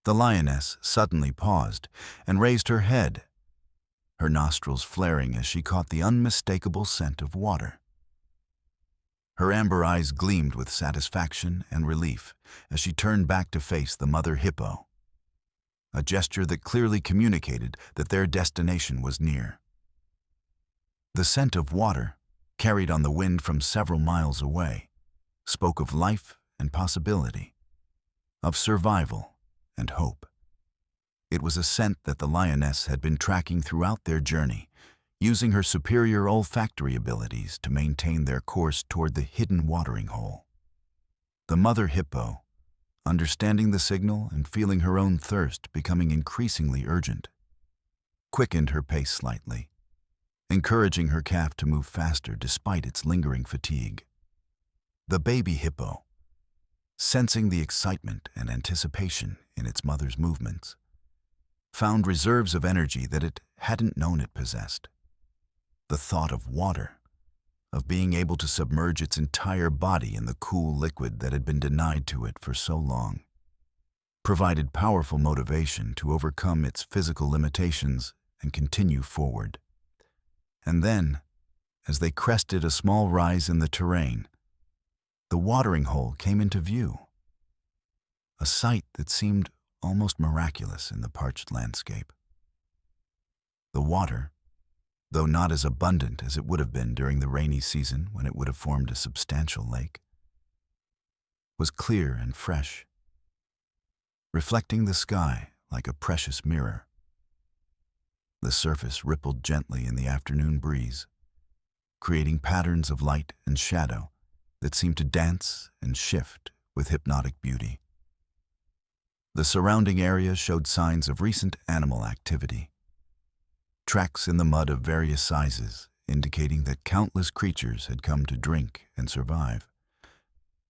Speaker 1: the lioness suddenly paused and raised her head, her nostrils flaring as she caught the unmistakable scent of water. Her amber eyes gleamed with satisfaction and relief as she turned back to face the mother hippo, a gesture that clearly communicated that their destination was near. The scent of water, carried on the wind from several miles away, spoke of life and possibility, of survival and hope. It was a scent that the lioness had been tracking throughout their journey, using her superior olfactory abilities to maintain their course toward the hidden watering hole. The mother hippo, understanding the signal and feeling her own thirst becoming increasingly urgent, quickened her pace slightly, encouraging her calf to move faster despite its lingering fatigue. The baby hippo, sensing the excitement and anticipation in its mother's movements, found reserves of energy that it hadn't known it possessed. The thought of water, of being able to submerge its entire body in the cool liquid that had been denied to it for so long, provided powerful motivation to overcome its physical limitations and continue forward. And then, as they crested a small rise in the terrain, the watering hole came into view, a sight that seemed almost miraculous in the parched landscape. The water, though not as abundant as it would have been during the rainy season when it would have formed a substantial lake, was clear and fresh, reflecting the sky like a precious mirror. The surface rippled gently in the afternoon breeze, creating patterns of light and shadow that seemed to dance and shift with hypnotic beauty. The surrounding area showed signs of recent animal activity. Tracks in the mud of various sizes indicating that countless creatures had come to drink and survive.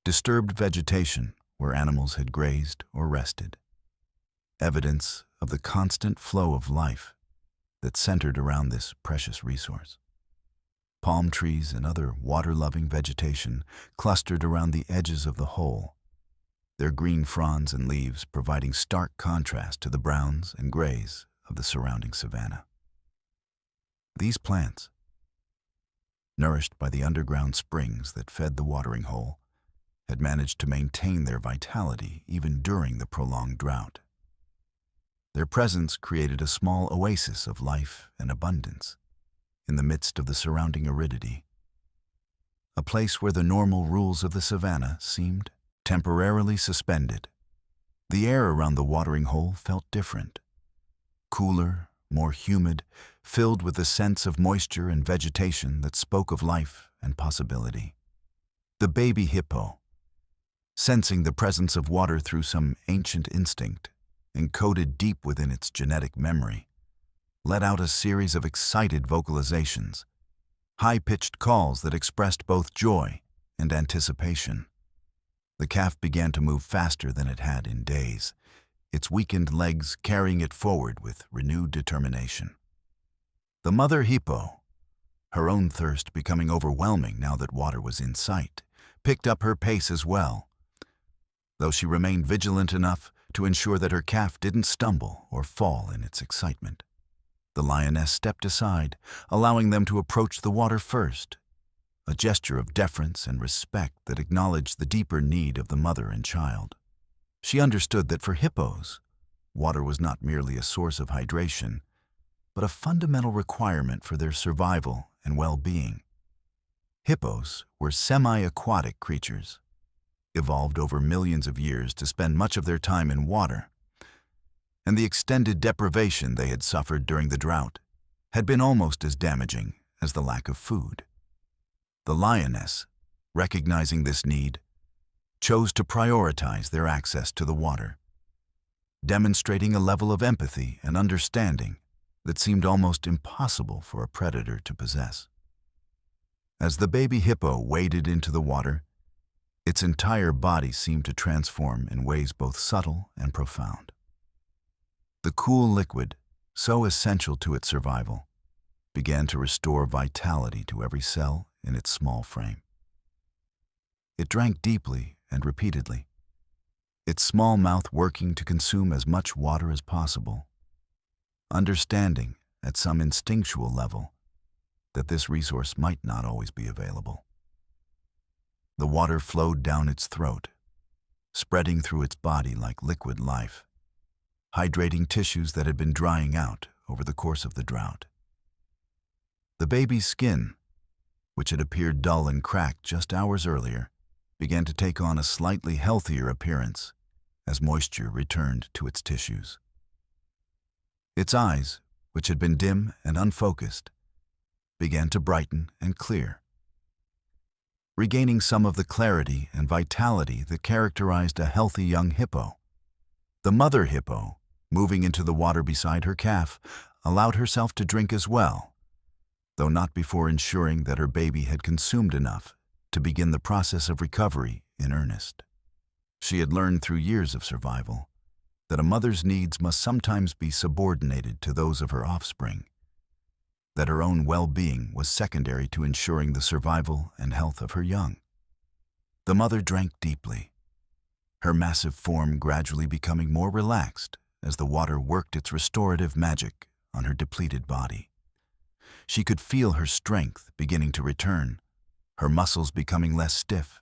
Speaker 1: Disturbed vegetation where animals had grazed or rested. Evidence of the constant flow of life that centered around this precious resource. Palm trees and other water-loving vegetation clustered around the edges of the hole, their green fronds and leaves providing stark contrast to the browns and grays of the surrounding savanna. These plants, nourished by the underground springs that fed the watering hole, had managed to maintain their vitality even during the prolonged drought. Their presence created a small oasis of life and abundance in the midst of the surrounding aridity, a place where the normal rules of the savanna seemed temporarily suspended. The air around the watering hole felt different, cooler, more humid, filled with a sense of moisture and vegetation that spoke of life and possibility. The baby hippo, sensing the presence of water through some ancient instinct, encoded deep within its genetic memory, let out a series of excited vocalizations, high-pitched calls that expressed both joy and anticipation. The calf began to move faster than it had in days, its weakened legs carrying it forward with renewed determination. The mother hippo, her own thirst becoming overwhelming now that water was in sight, picked up her pace as well, though she remained vigilant enough to ensure that her calf didn't stumble or fall in its excitement. The lioness stepped aside, allowing them to approach the water first, a gesture of deference and respect that acknowledged the deeper need of the mother and child. She understood that for hippos, water was not merely a source of hydration, but a fundamental requirement for their survival and well-being. Hippos were semi-aquatic creatures, evolved over millions of years to spend much of their time in water, and the extended deprivation they had suffered during the drought had been almost as damaging as the lack of food. The lioness, recognizing this need, chose to prioritize their access to the water, demonstrating a level of empathy and understanding that seemed almost impossible for a predator to possess. As the baby hippo waded into the water, its entire body seemed to transform in ways both subtle and profound. The cool liquid, so essential to its survival, began to restore vitality to every cell in its small frame. It drank deeply and repeatedly, its small mouth working to consume as much water as possible, understanding at some instinctual level that this resource might not always be available. The water flowed down its throat, spreading through its body like liquid life, hydrating tissues that had been drying out over the course of the drought. The baby's skin, which had appeared dull and cracked just hours earlier, began to take on a slightly healthier appearance as moisture returned to its tissues. Its eyes, which had been dim and unfocused, began to brighten and clear, regaining some of the clarity and vitality that characterized a healthy young hippo. The mother hippo, moving into the water beside her calf, allowed herself to drink as well, though not before ensuring that her baby had consumed enough to begin the process of recovery in earnest. She had learned through years of survival that a mother's needs must sometimes be subordinated to those of her offspring, that her own well-being was secondary to ensuring the survival and health of her young. The mother drank deeply, her massive form gradually becoming more relaxed as the water worked its restorative magic on her depleted body. She could feel her strength beginning to return, her muscles becoming less stiff,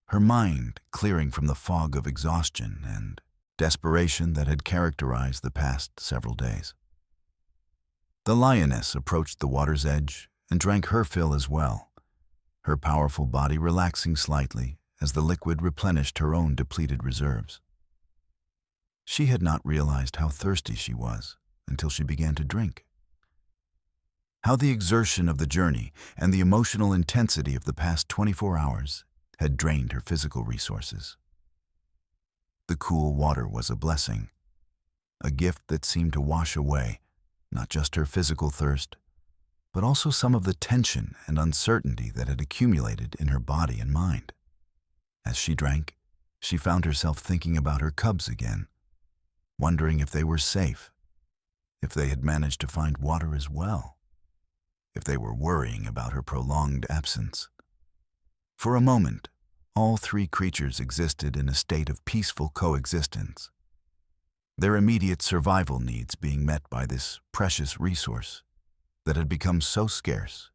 Speaker 1: her mind clearing from the fog of exhaustion and desperation that had characterized the past several days. The lioness approached the water's edge and drank her fill as well, her powerful body relaxing slightly as the liquid replenished her own depleted reserves. She had not realized how thirsty she was until she began to drink. How the exertion of the journey and the emotional intensity of the past 24 hours had drained her physical resources. The cool water was a blessing, a gift that seemed to wash away not just her physical thirst, but also some of the tension and uncertainty that had accumulated in her body and mind. As she drank, she found herself thinking about her cubs again, wondering if they were safe, if they had managed to find water as well, if they were worrying about her prolonged absence. For a moment, all three creatures existed in a state of peaceful coexistence, their immediate survival needs being met by this precious resource that had become so scarce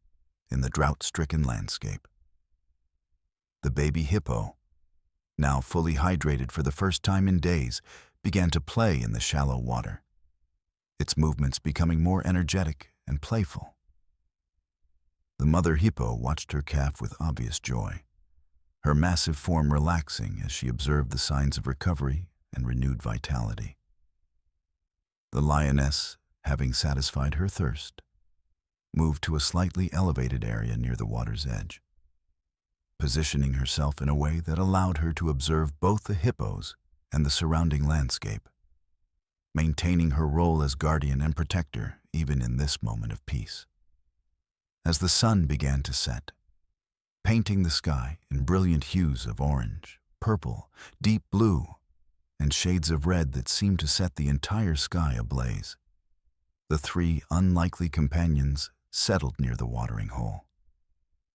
Speaker 1: in the drought-stricken landscape. The baby hippo, now fully hydrated for the first time in days, began to play in the shallow water, its movements becoming more energetic and playful. The mother hippo watched her calf with obvious joy, her massive form relaxing as she observed the signs of recovery and renewed vitality. The lioness, having satisfied her thirst, moved to a slightly elevated area near the water's edge, positioning herself in a way that allowed her to observe both the hippos and the surrounding landscape, maintaining her role as guardian and protector even in this moment of peace. As the sun began to set, painting the sky in brilliant hues of orange, purple, deep blue, and shades of red that seemed to set the entire sky ablaze, the three unlikely companions settled near the watering hole.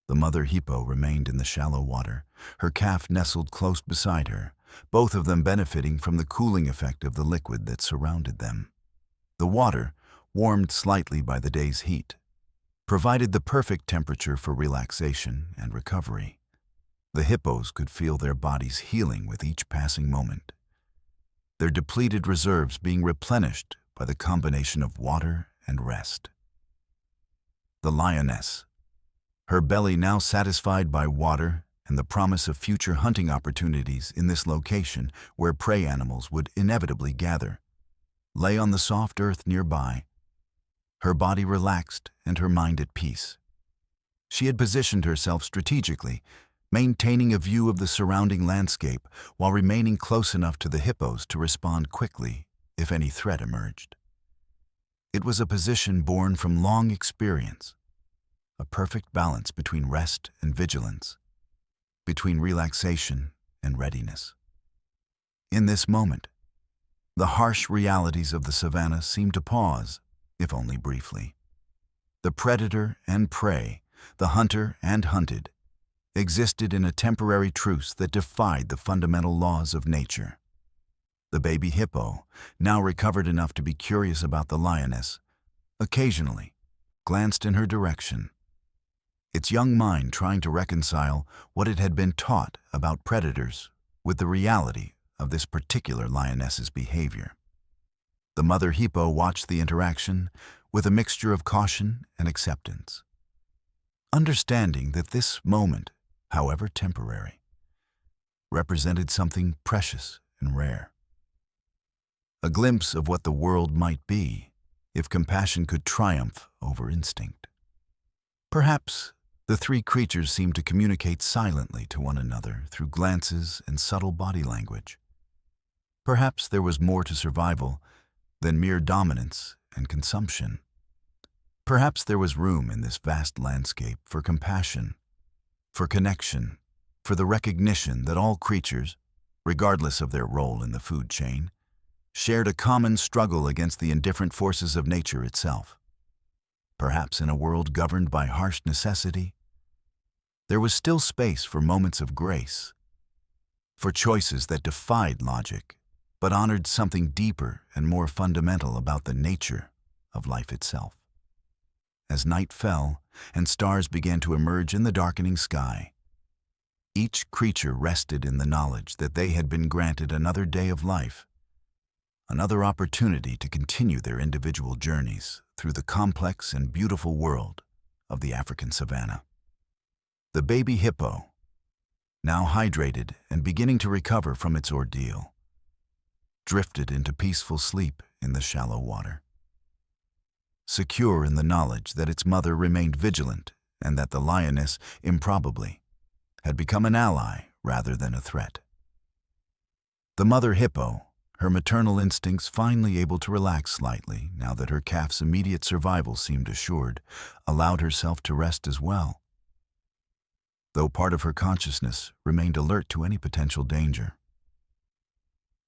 Speaker 1: The mother hippo remained in the shallow water, her calf nestled close beside her, both of them benefiting from the cooling effect of the liquid that surrounded them. The water, warmed slightly by the day's heat, provided the perfect temperature for relaxation and recovery. The hippos could feel their bodies healing with each passing moment, their depleted reserves being replenished by the combination of water and rest. The lioness, her belly now satisfied by water and the promise of future hunting opportunities in this location where prey animals would inevitably gather, lay on the soft earth nearby, her body relaxed and her mind at peace. She had positioned herself strategically, maintaining a view of the surrounding landscape while remaining close enough to the hippos to respond quickly if any threat emerged. It was a position born from long experience, a perfect balance between rest and vigilance, between relaxation and readiness. In this moment, the harsh realities of the savannah seemed to pause, if only briefly. The predator and prey, the hunter and hunted, existed in a temporary truce that defied the fundamental laws of nature. The baby hippo, now recovered enough to be curious about the lioness, occasionally glanced in her direction, its young mind trying to reconcile what it had been taught about predators with the reality of this particular lioness's behavior. The mother hippo watched the interaction with a mixture of caution and acceptance, understanding that this moment, however temporary, represented something precious and rare. A glimpse of what the world might be if compassion could triumph over instinct. Perhaps the three creatures seemed to communicate silently to one another through glances and subtle body language. Perhaps there was more to survival than mere dominance and consumption. Perhaps there was room in this vast landscape for compassion, for connection, for the recognition that all creatures, regardless of their role in the food chain, shared a common struggle against the indifferent forces of nature itself. Perhaps in a world governed by harsh necessity, there was still space for moments of grace, for choices that defied logic, but honored something deeper and more fundamental about the nature of life itself. As night fell and stars began to emerge in the darkening sky, each creature rested in the knowledge that they had been granted another day of life, another opportunity to continue their individual journeys through the complex and beautiful world of the African savanna. The baby hippo, now hydrated and beginning to recover from its ordeal, drifted into peaceful sleep in the shallow water, secure in the knowledge that its mother remained vigilant and that the lioness, improbably, had become an ally rather than a threat. The mother hippo, her maternal instincts finally able to relax slightly now that her calf's immediate survival seemed assured, allowed herself to rest as well, though part of her consciousness remained alert to any potential danger.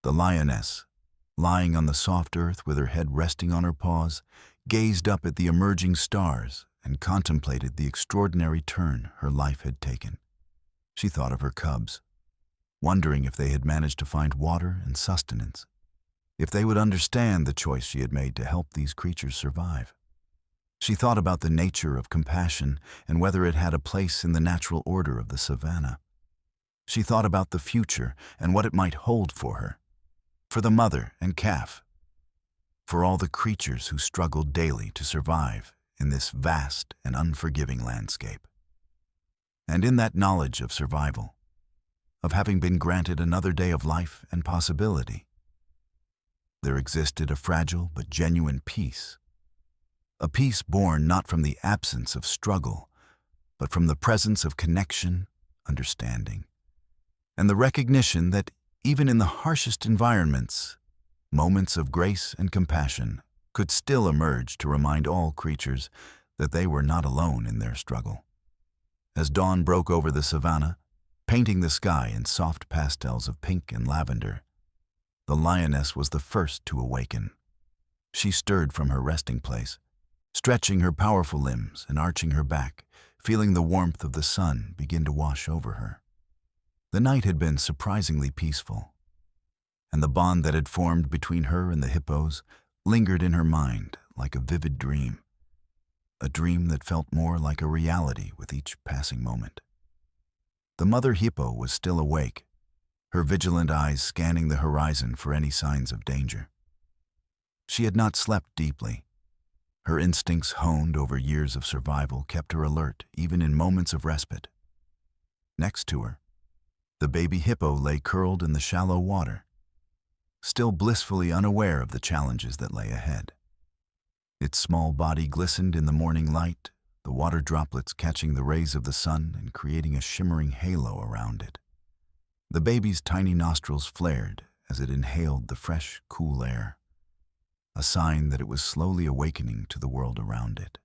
Speaker 1: The lioness, lying on the soft earth with her head resting on her paws, gazed up at the emerging stars and contemplated the extraordinary turn her life had taken. She thought of her cubs, wondering if they had managed to find water and sustenance, if they would understand the choice she had made to help these creatures survive. She thought about the nature of compassion and whether it had a place in the natural order of the savanna. She thought about the future and what it might hold for her, for the mother and calf, for all the creatures who struggled daily to survive in this vast and unforgiving landscape. And in that knowledge of survival, of having been granted another day of life and possibility, there existed a fragile but genuine peace, a peace born not from the absence of struggle, but from the presence of connection, understanding, and the recognition that even in the harshest environments, moments of grace and compassion could still emerge to remind all creatures that they were not alone in their struggle. As dawn broke over the savanna, painting the sky in soft pastels of pink and lavender, the lioness was the first to awaken. She stirred from her resting place, stretching her powerful limbs and arching her back, feeling the warmth of the sun begin to wash over her. The night had been surprisingly peaceful, and the bond that had formed between her and the hippos lingered in her mind like a vivid dream, a dream that felt more like a reality with each passing moment. The mother hippo was still awake, her vigilant eyes scanning the horizon for any signs of danger. She had not slept deeply. Her instincts honed over years of survival kept her alert even in moments of respite. Next to her, the baby hippo lay curled in the shallow water, still blissfully unaware of the challenges that lay ahead. Its small body glistened in the morning light, the water droplets catching the rays of the sun and creating a shimmering halo around it. The baby's tiny nostrils flared as it inhaled the fresh, cool air, a sign that it was slowly awakening to the world around it.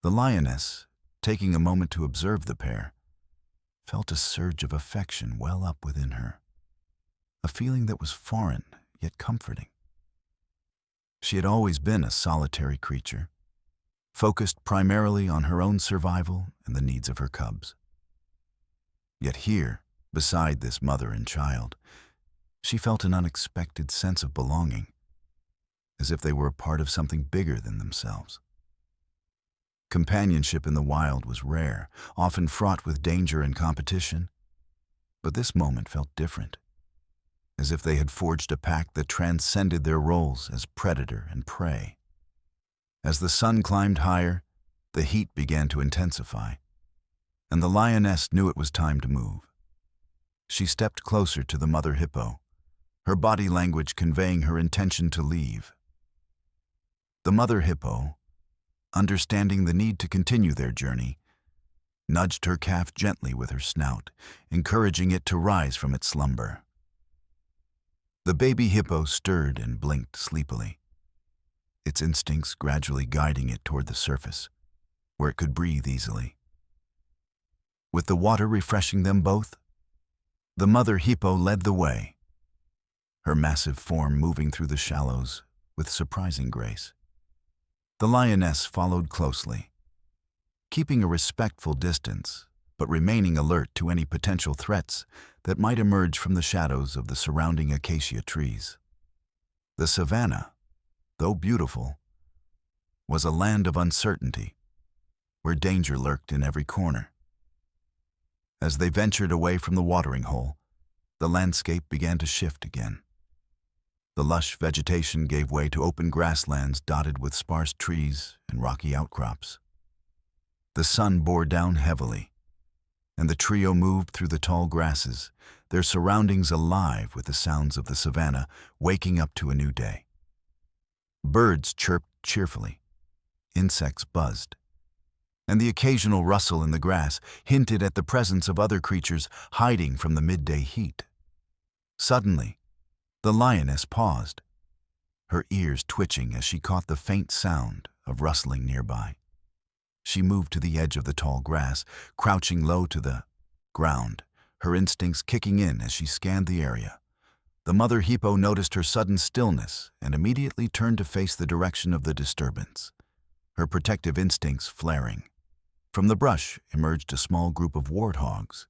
Speaker 1: The lioness, taking a moment to observe the pair, felt a surge of affection well up within her, a feeling that was foreign yet comforting. She had always been a solitary creature, focused primarily on her own survival and the needs of her cubs. Yet here, beside this mother and child, she felt an unexpected sense of belonging, as if they were a part of something bigger than themselves. Companionship in the wild was rare, often fraught with danger and competition, but this moment felt different, as if they had forged a pact that transcended their roles as predator and prey. As the sun climbed higher, the heat began to intensify, and the lioness knew it was time to move. She stepped closer to the mother hippo, her body language conveying her intention to leave. The mother hippo, understanding the need to continue their journey, nudged her calf gently with her snout, encouraging it to rise from its slumber. The baby hippo stirred and blinked sleepily, its instincts gradually guiding it toward the surface, where it could breathe easily. With the water refreshing them both, the mother hippo led the way, her massive form moving through the shallows with surprising grace. The lioness followed closely, keeping a respectful distance, but remaining alert to any potential threats that might emerge from the shadows of the surrounding acacia trees. The savanna, though beautiful, was a land of uncertainty, where danger lurked in every corner. As they ventured away from the watering hole, the landscape began to shift again. The lush vegetation gave way to open grasslands dotted with sparse trees and rocky outcrops. The sun bore down heavily, and the trio moved through the tall grasses, their surroundings alive with the sounds of the savannah waking up to a new day. Birds chirped cheerfully, insects buzzed, and the occasional rustle in the grass hinted at the presence of other creatures hiding from the midday heat. Suddenly, the lioness paused, her ears twitching as she caught the faint sound of rustling nearby. She moved to the edge of the tall grass, crouching low to the ground, her instincts kicking in as she scanned the area. The mother hippo noticed her sudden stillness and immediately turned to face the direction of the disturbance, her protective instincts flaring. From the brush emerged a small group of warthogs,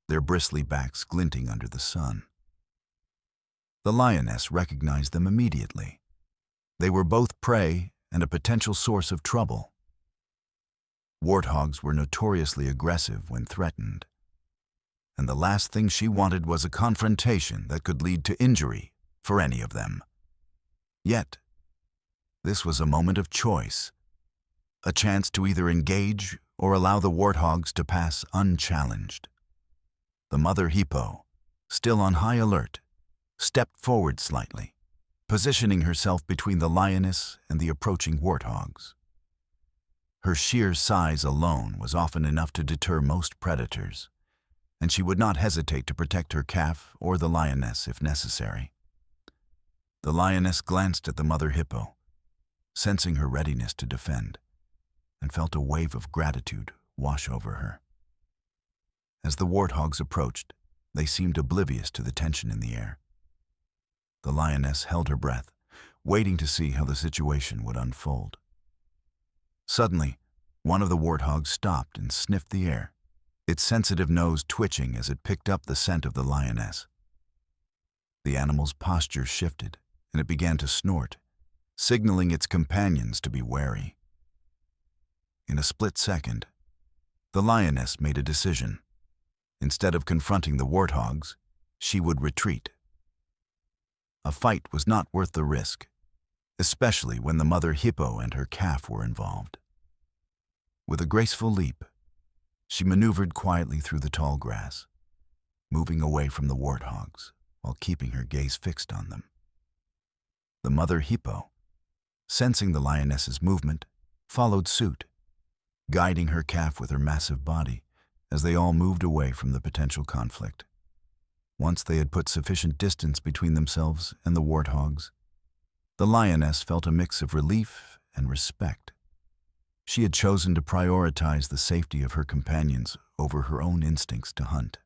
Speaker 1: their bristly backs glinting under the sun. The lioness recognized them immediately. They were both prey and a potential source of trouble. Warthogs were notoriously aggressive when threatened, and the last thing she wanted was a confrontation that could lead to injury for any of them. Yet, this was a moment of choice, a chance to either engage or allow the warthogs to pass unchallenged. The mother hippo, still on high alert, stepped forward slightly, positioning herself between the lioness and the approaching warthogs. Her sheer size alone was often enough to deter most predators, and she would not hesitate to protect her calf or the lioness if necessary. The lioness glanced at the mother hippo, sensing her readiness to defend, and felt a wave of gratitude wash over her. As the warthogs approached, they seemed oblivious to the tension in the air. The lioness held her breath, waiting to see how the situation would unfold. Suddenly, one of the warthogs stopped and sniffed the air, its sensitive nose twitching as it picked up the scent of the lioness. The animal's posture shifted, and it began to snort, signaling its companions to be wary. In a split second, the lioness made a decision. Instead of confronting the warthogs, she would retreat. A fight was not worth the risk, especially when the mother hippo and her calf were involved. With a graceful leap, she maneuvered quietly through the tall grass, moving away from the warthogs while keeping her gaze fixed on them. The mother hippo, sensing the lioness's movement, followed suit, guiding her calf with her massive body as they all moved away from the potential conflict. Once they had put sufficient distance between themselves and the warthogs, the lioness felt a mix of relief and respect. She had chosen to prioritize the safety of her companions over her own instincts to hunt,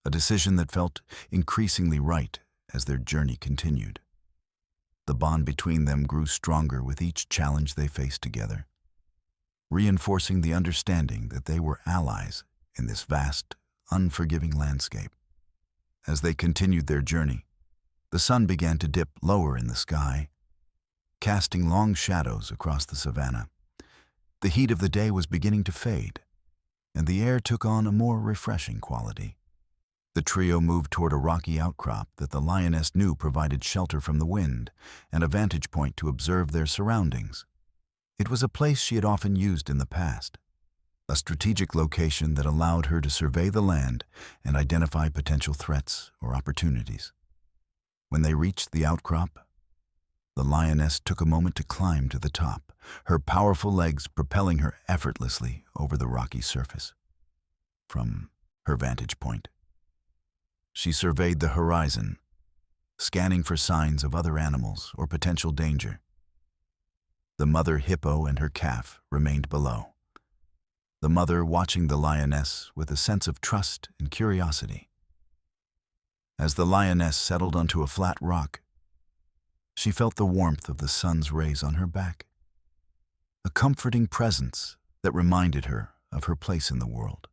Speaker 1: a decision that felt increasingly right as their journey continued. The bond between them grew stronger with each challenge they faced together, reinforcing the understanding that they were allies in this vast, unforgiving landscape. As they continued their journey, the sun began to dip lower in the sky, casting long shadows across the savannah. The heat of the day was beginning to fade, and the air took on a more refreshing quality. The trio moved toward a rocky outcrop that the lioness knew provided shelter from the wind and a vantage point to observe their surroundings. It was a place she had often used in the past, a strategic location that allowed her to survey the land and identify potential threats or opportunities. When they reached the outcrop, the lioness took a moment to climb to the top, her powerful legs propelling her effortlessly over the rocky surface. From her vantage point, she surveyed the horizon, scanning for signs of other animals or potential danger. The mother hippo and her calf remained below, the mother watching the lioness with a sense of trust and curiosity. As the lioness settled onto a flat rock, she felt the warmth of the sun's rays on her back, a comforting presence that reminded her of her place in the world.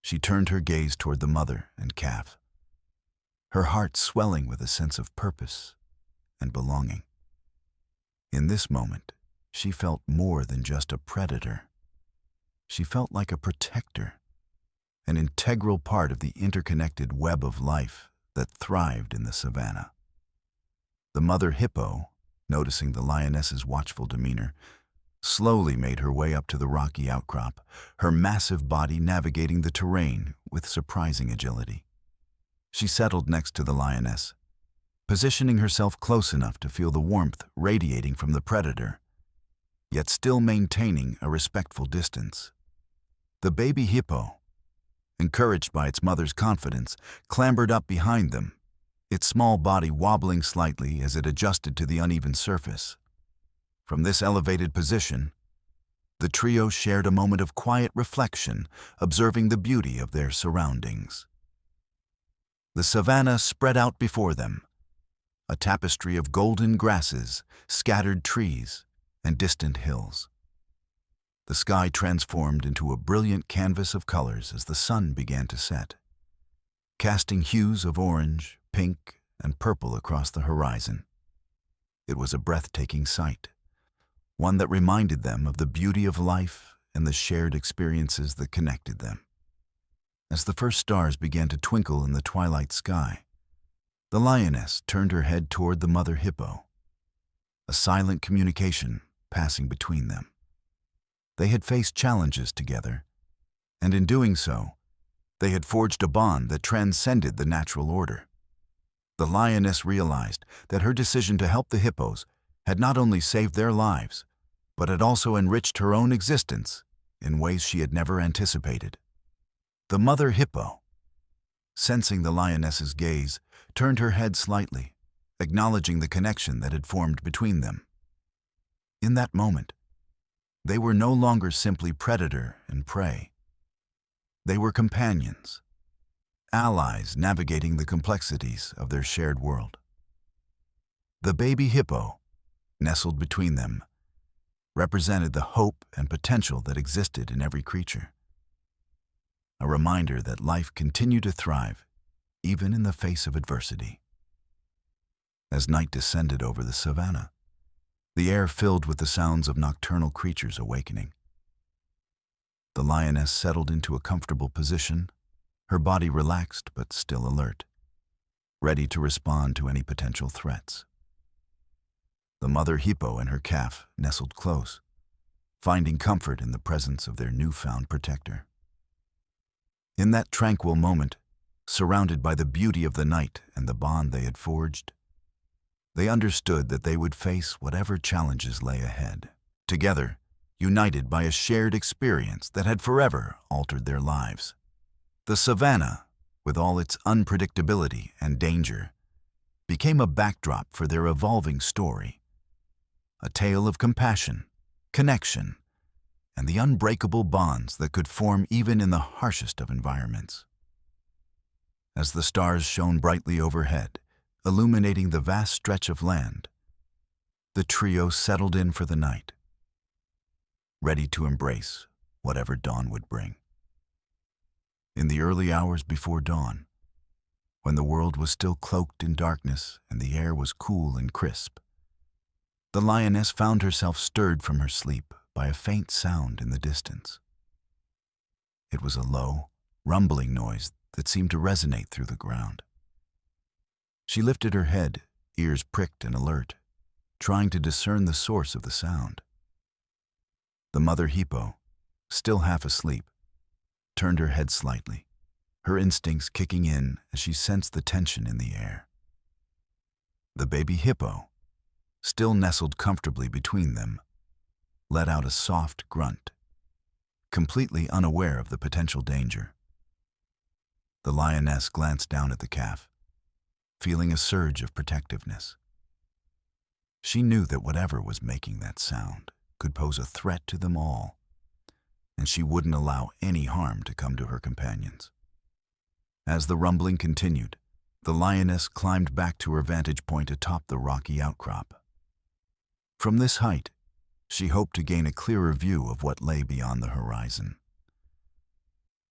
Speaker 1: She turned her gaze toward the mother and calf, her heart swelling with a sense of purpose and belonging. In this moment, she felt more than just a predator. She felt like a protector, an integral part of the interconnected web of life that thrived in the savannah. The mother hippo, noticing the lioness's watchful demeanor, slowly made her way up to the rocky outcrop, her massive body navigating the terrain with surprising agility. She settled next to the lioness, positioning herself close enough to feel the warmth radiating from the predator, yet still maintaining a respectful distance. The baby hippo, encouraged by its mother's confidence, clambered up behind them, its small body wobbling slightly as it adjusted to the uneven surface. From this elevated position, the trio shared a moment of quiet reflection, observing the beauty of their surroundings. The savannah spread out before them, a tapestry of golden grasses, scattered trees, and distant hills. The sky transformed into a brilliant canvas of colors as the sun began to set, casting hues of orange, pink, and purple across the horizon. It was a breathtaking sight, one that reminded them of the beauty of life and the shared experiences that connected them. As the first stars began to twinkle in the twilight sky, the lioness turned her head toward the mother hippo, a silent communication passing between them. They had faced challenges together, and in doing so, they had forged a bond that transcended the natural order. The lioness realized that her decision to help the hippos had not only saved their lives, but had also enriched her own existence in ways she had never anticipated. The mother hippo, sensing the lioness's gaze, turned her head slightly, acknowledging the connection that had formed between them. In that moment, they were no longer simply predator and prey. They were companions, allies navigating the complexities of their shared world. The baby hippo, nestled between them, represented the hope and potential that existed in every creature. A reminder that life continued to thrive even in the face of adversity. As night descended over the savannah, the air filled with the sounds of nocturnal creatures awakening. The lioness settled into a comfortable position, her body relaxed but still alert, ready to respond to any potential threats. The mother hippo and her calf nestled close, finding comfort in the presence of their newfound protector. In that tranquil moment, surrounded by the beauty of the night and the bond they had forged, they understood that they would face whatever challenges lay ahead, together, united by a shared experience that had forever altered their lives. The savannah, with all its unpredictability and danger, became a backdrop for their evolving story, a tale of compassion, connection, and the unbreakable bonds that could form even in the harshest of environments. As the stars shone brightly overhead, illuminating the vast stretch of land, the trio settled in for the night, ready to embrace whatever dawn would bring. In the early hours before dawn, when the world was still cloaked in darkness and the air was cool and crisp, the lioness found herself stirred from her sleep by a faint sound in the distance. It was a low, rumbling noise that seemed to resonate through the ground. She lifted her head, ears pricked and alert, trying to discern the source of the sound. The mother hippo, still half asleep, turned her head slightly, her instincts kicking in as she sensed the tension in the air. The baby hippo, still nestled comfortably between them, let out a soft grunt, completely unaware of the potential danger. The lioness glanced down at the calf, feeling a surge of protectiveness. She knew that whatever was making that sound could pose a threat to them all, and she wouldn't allow any harm to come to her companions. As the rumbling continued, the lioness climbed back to her vantage point atop the rocky outcrop. From this height, she hoped to gain a clearer view of what lay beyond the horizon.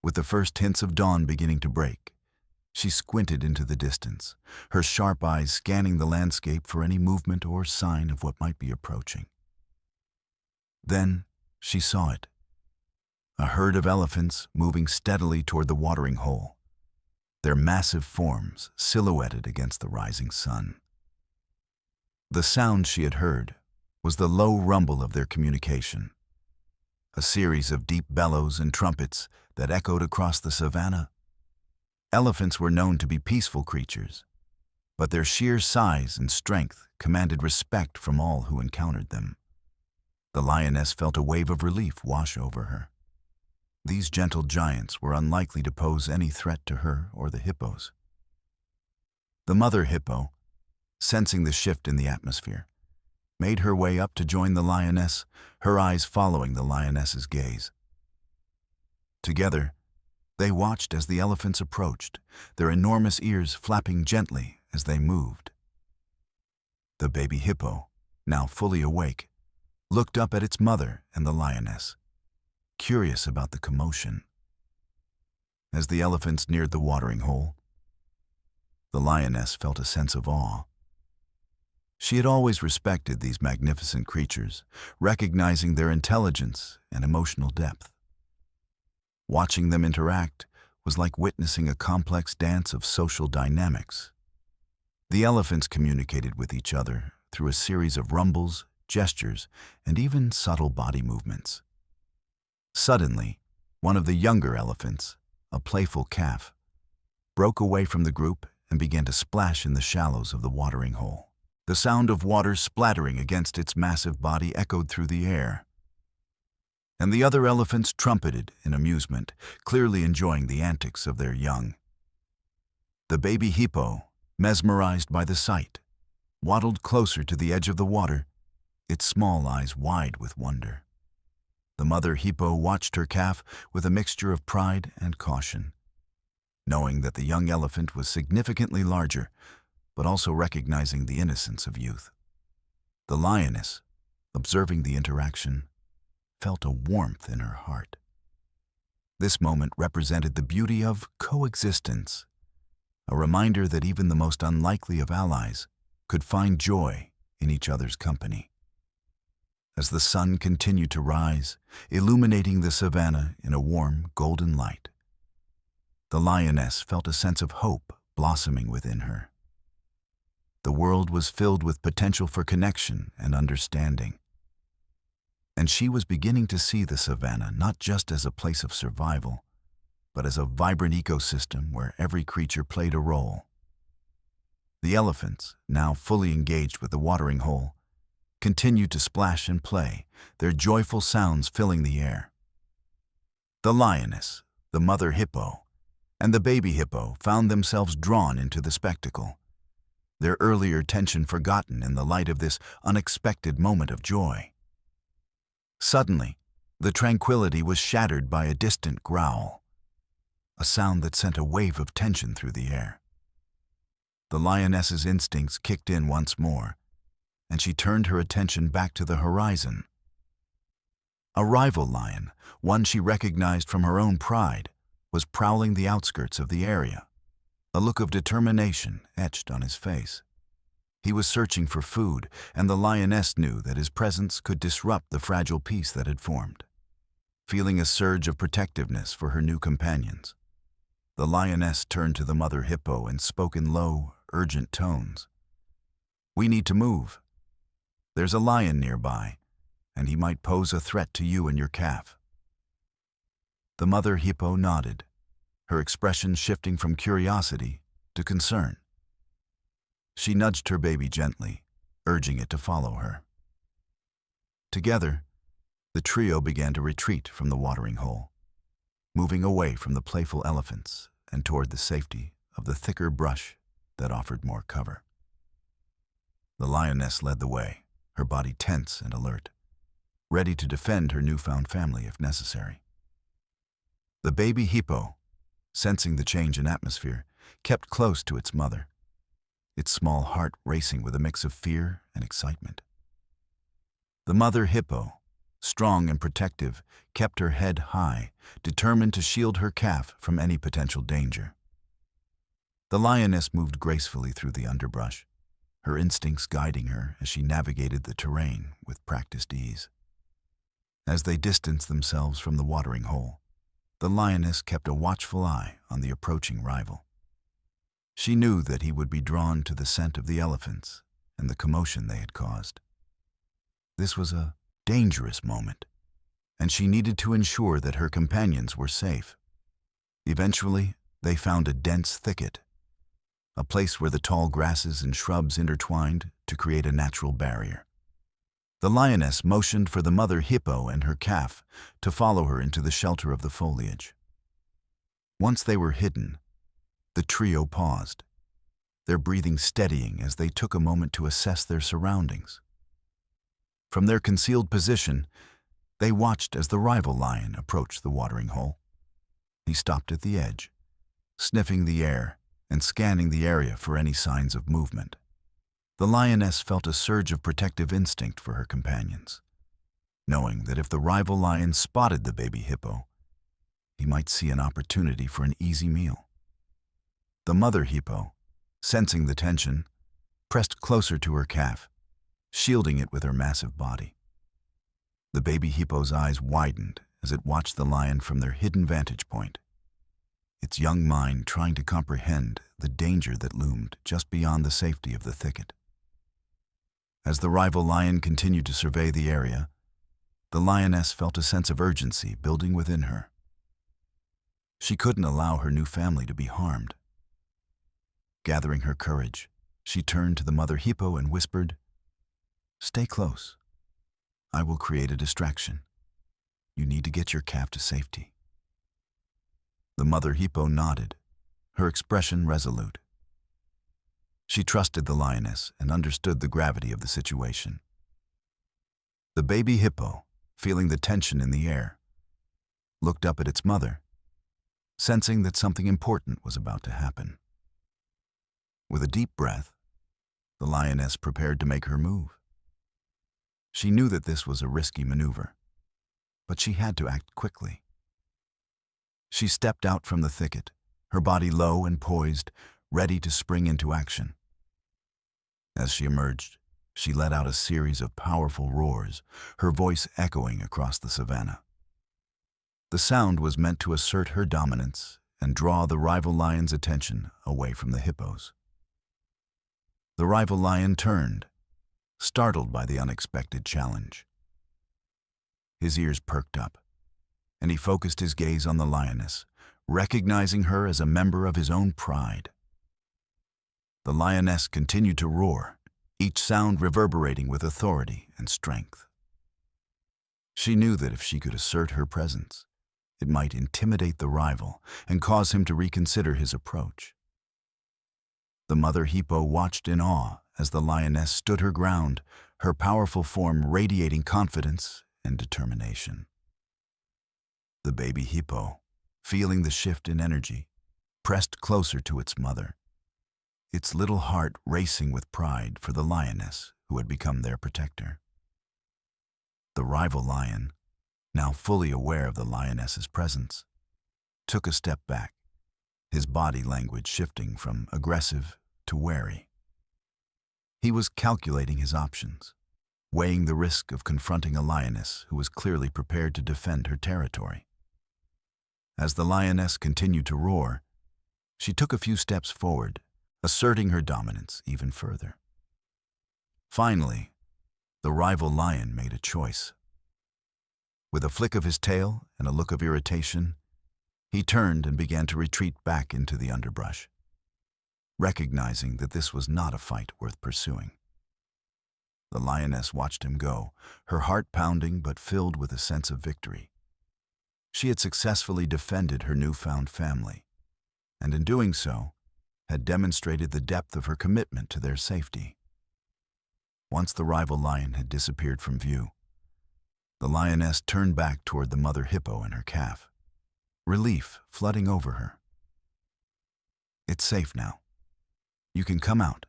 Speaker 1: With the first hints of dawn beginning to break, she squinted into the distance, her sharp eyes scanning the landscape for any movement or sign of what might be approaching. Then she saw it, a herd of elephants moving steadily toward the watering hole, their massive forms silhouetted against the rising sun. The sound she had heard was the low rumble of their communication, a series of deep bellows and trumpets that echoed across the savannah. Elephants were known to be peaceful creatures, but their sheer size and strength commanded respect from all who encountered them. The lioness felt a wave of relief wash over her. These gentle giants were unlikely to pose any threat to her or the hippos. The mother hippo, sensing the shift in the atmosphere, made her way up to join the lioness, her eyes following the lioness's gaze. Together, they watched as the elephants approached, their enormous ears flapping gently as they moved. The baby hippo, now fully awake, looked up at its mother and the lioness, curious about the commotion. As the elephants neared the watering hole, the lioness felt a sense of awe. She had always respected these magnificent creatures, recognizing their intelligence and emotional depth. Watching them interact was like witnessing a complex dance of social dynamics. The elephants communicated with each other through a series of rumbles, gestures, and even subtle body movements. Suddenly, one of the younger elephants, a playful calf, broke away from the group and began to splash in the shallows of the watering hole. The sound of water splattering against its massive body echoed through the air. And the other elephants trumpeted in amusement, clearly enjoying the antics of their young. The baby hippo, mesmerized by the sight, waddled closer to the edge of the water, its small eyes wide with wonder. The mother hippo watched her calf with a mixture of pride and caution, knowing that the young elephant was significantly larger, but also recognizing the innocence of youth. The lioness, observing the interaction, felt a warmth in her heart. This moment represented the beauty of coexistence, a reminder that even the most unlikely of allies could find joy in each other's company. As the sun continued to rise, illuminating the savannah in a warm, golden light, the lioness felt a sense of hope blossoming within her. The world was filled with potential for connection and understanding. And she was beginning to see the savannah not just as a place of survival, but as a vibrant ecosystem where every creature played a role. The elephants, now fully engaged with the watering hole, continued to splash and play, their joyful sounds filling the air. The lioness, the mother hippo, and the baby hippo found themselves drawn into the spectacle, their earlier tension forgotten in the light of this unexpected moment of joy. Suddenly, the tranquility was shattered by a distant growl, a sound that sent a wave of tension through the air. The lioness's instincts kicked in once more, and she turned her attention back to the horizon. A rival lion, one she recognized from her own pride, was prowling the outskirts of the area, a look of determination etched on his face. He was searching for food, and the lioness knew that his presence could disrupt the fragile peace that had formed. Feeling a surge of protectiveness for her new companions, the lioness turned to the mother hippo and spoke in low, urgent tones. "We need to move. There's a lion nearby, and he might pose a threat to you and your calf." The mother hippo nodded, her expression shifting from curiosity to concern. She nudged her baby gently, urging it to follow her. Together, the trio began to retreat from the watering hole, moving away from the playful elephants and toward the safety of the thicker brush that offered more cover. The lioness led the way, her body tense and alert, ready to defend her newfound family if necessary. The baby hippo, sensing the change in atmosphere, kept close to its mother, its small heart racing with a mix of fear and excitement. The mother hippo, strong and protective, kept her head high, determined to shield her calf from any potential danger. The lioness moved gracefully through the underbrush, her instincts guiding her as she navigated the terrain with practiced ease. As they distanced themselves from the watering hole, the lioness kept a watchful eye on the approaching rival. She knew that he would be drawn to the scent of the elephants and the commotion they had caused. This was a dangerous moment, and she needed to ensure that her companions were safe. Eventually, they found a dense thicket, a place where the tall grasses and shrubs intertwined to create a natural barrier. The lioness motioned for the mother hippo and her calf to follow her into the shelter of the foliage. Once they were hidden, the trio paused, their breathing steadying as they took a moment to assess their surroundings. From their concealed position, they watched as the rival lion approached the watering hole. He stopped at the edge, sniffing the air and scanning the area for any signs of movement. The lioness felt a surge of protective instinct for her companions, knowing that if the rival lion spotted the baby hippo, he might see an opportunity for an easy meal. The mother hippo, sensing the tension, pressed closer to her calf, shielding it with her massive body. The baby hippo's eyes widened as it watched the lion from their hidden vantage point, its young mind trying to comprehend the danger that loomed just beyond the safety of the thicket. As the rival lion continued to survey the area, the lioness felt a sense of urgency building within her. She couldn't allow her new family to be harmed. Gathering her courage, she turned to the mother hippo and whispered, "Stay close. I will create a distraction. You need to get your calf to safety." The mother hippo nodded, her expression resolute. She trusted the lioness and understood the gravity of the situation. The baby hippo, feeling the tension in the air, looked up at its mother, sensing that something important was about to happen. With a deep breath, the lioness prepared to make her move. She knew that this was a risky maneuver, but she had to act quickly. She stepped out from the thicket, her body low and poised, ready to spring into action. As she emerged, she let out a series of powerful roars, her voice echoing across the savannah. The sound was meant to assert her dominance and draw the rival lion's attention away from the hippos. The rival lion turned, startled by the unexpected challenge. His ears perked up, and he focused his gaze on the lioness, recognizing her as a member of his own pride. The lioness continued to roar, each sound reverberating with authority and strength. She knew that if she could assert her presence, it might intimidate the rival and cause him to reconsider his approach. The mother hippo watched in awe as the lioness stood her ground, her powerful form radiating confidence and determination. The baby hippo, feeling the shift in energy, pressed closer to its mother, its little heart racing with pride for the lioness who had become their protector. The rival lion, now fully aware of the lioness's presence, took a step back, his body language shifting from aggressive to wary. He was calculating his options, weighing the risk of confronting a lioness who was clearly prepared to defend her territory. As the lioness continued to roar, she took a few steps forward, asserting her dominance even further. Finally, the rival lion made a choice. With a flick of his tail and a look of irritation, he turned and began to retreat back into the underbrush, recognizing that this was not a fight worth pursuing. The lioness watched him go, her heart pounding but filled with a sense of victory. She had successfully defended her newfound family, and in doing so, had demonstrated the depth of her commitment to their safety. Once the rival lion had disappeared from view, the lioness turned back toward the mother hippo and her calf, relief flooding over her. "It's safe now. You can come out,"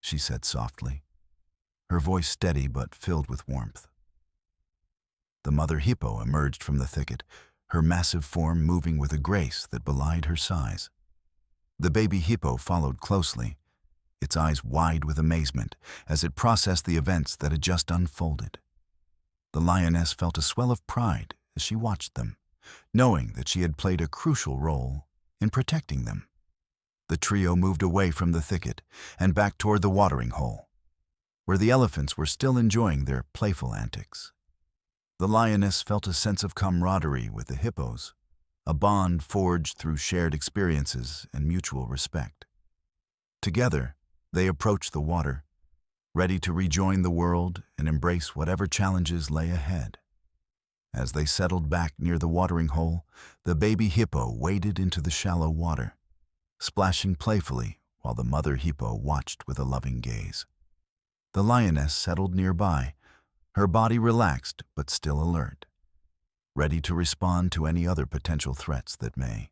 Speaker 1: she said softly, her voice steady but filled with warmth. The mother hippo emerged from the thicket, her massive form moving with a grace that belied her size. The baby hippo followed closely, its eyes wide with amazement as it processed the events that had just unfolded. The lioness felt a swell of pride as she watched them, knowing that she had played a crucial role in protecting them. The trio moved away from the thicket and back toward the watering hole, where the elephants were still enjoying their playful antics. The lioness felt a sense of camaraderie with the hippos, a bond forged through shared experiences and mutual respect. Together, they approached the water, ready to rejoin the world and embrace whatever challenges lay ahead. As they settled back near the watering hole, the baby hippo waded into the shallow water, splashing playfully while the mother hippo watched with a loving gaze. The lioness settled nearby, her body relaxed but still alert, ready to respond to any other potential threats that may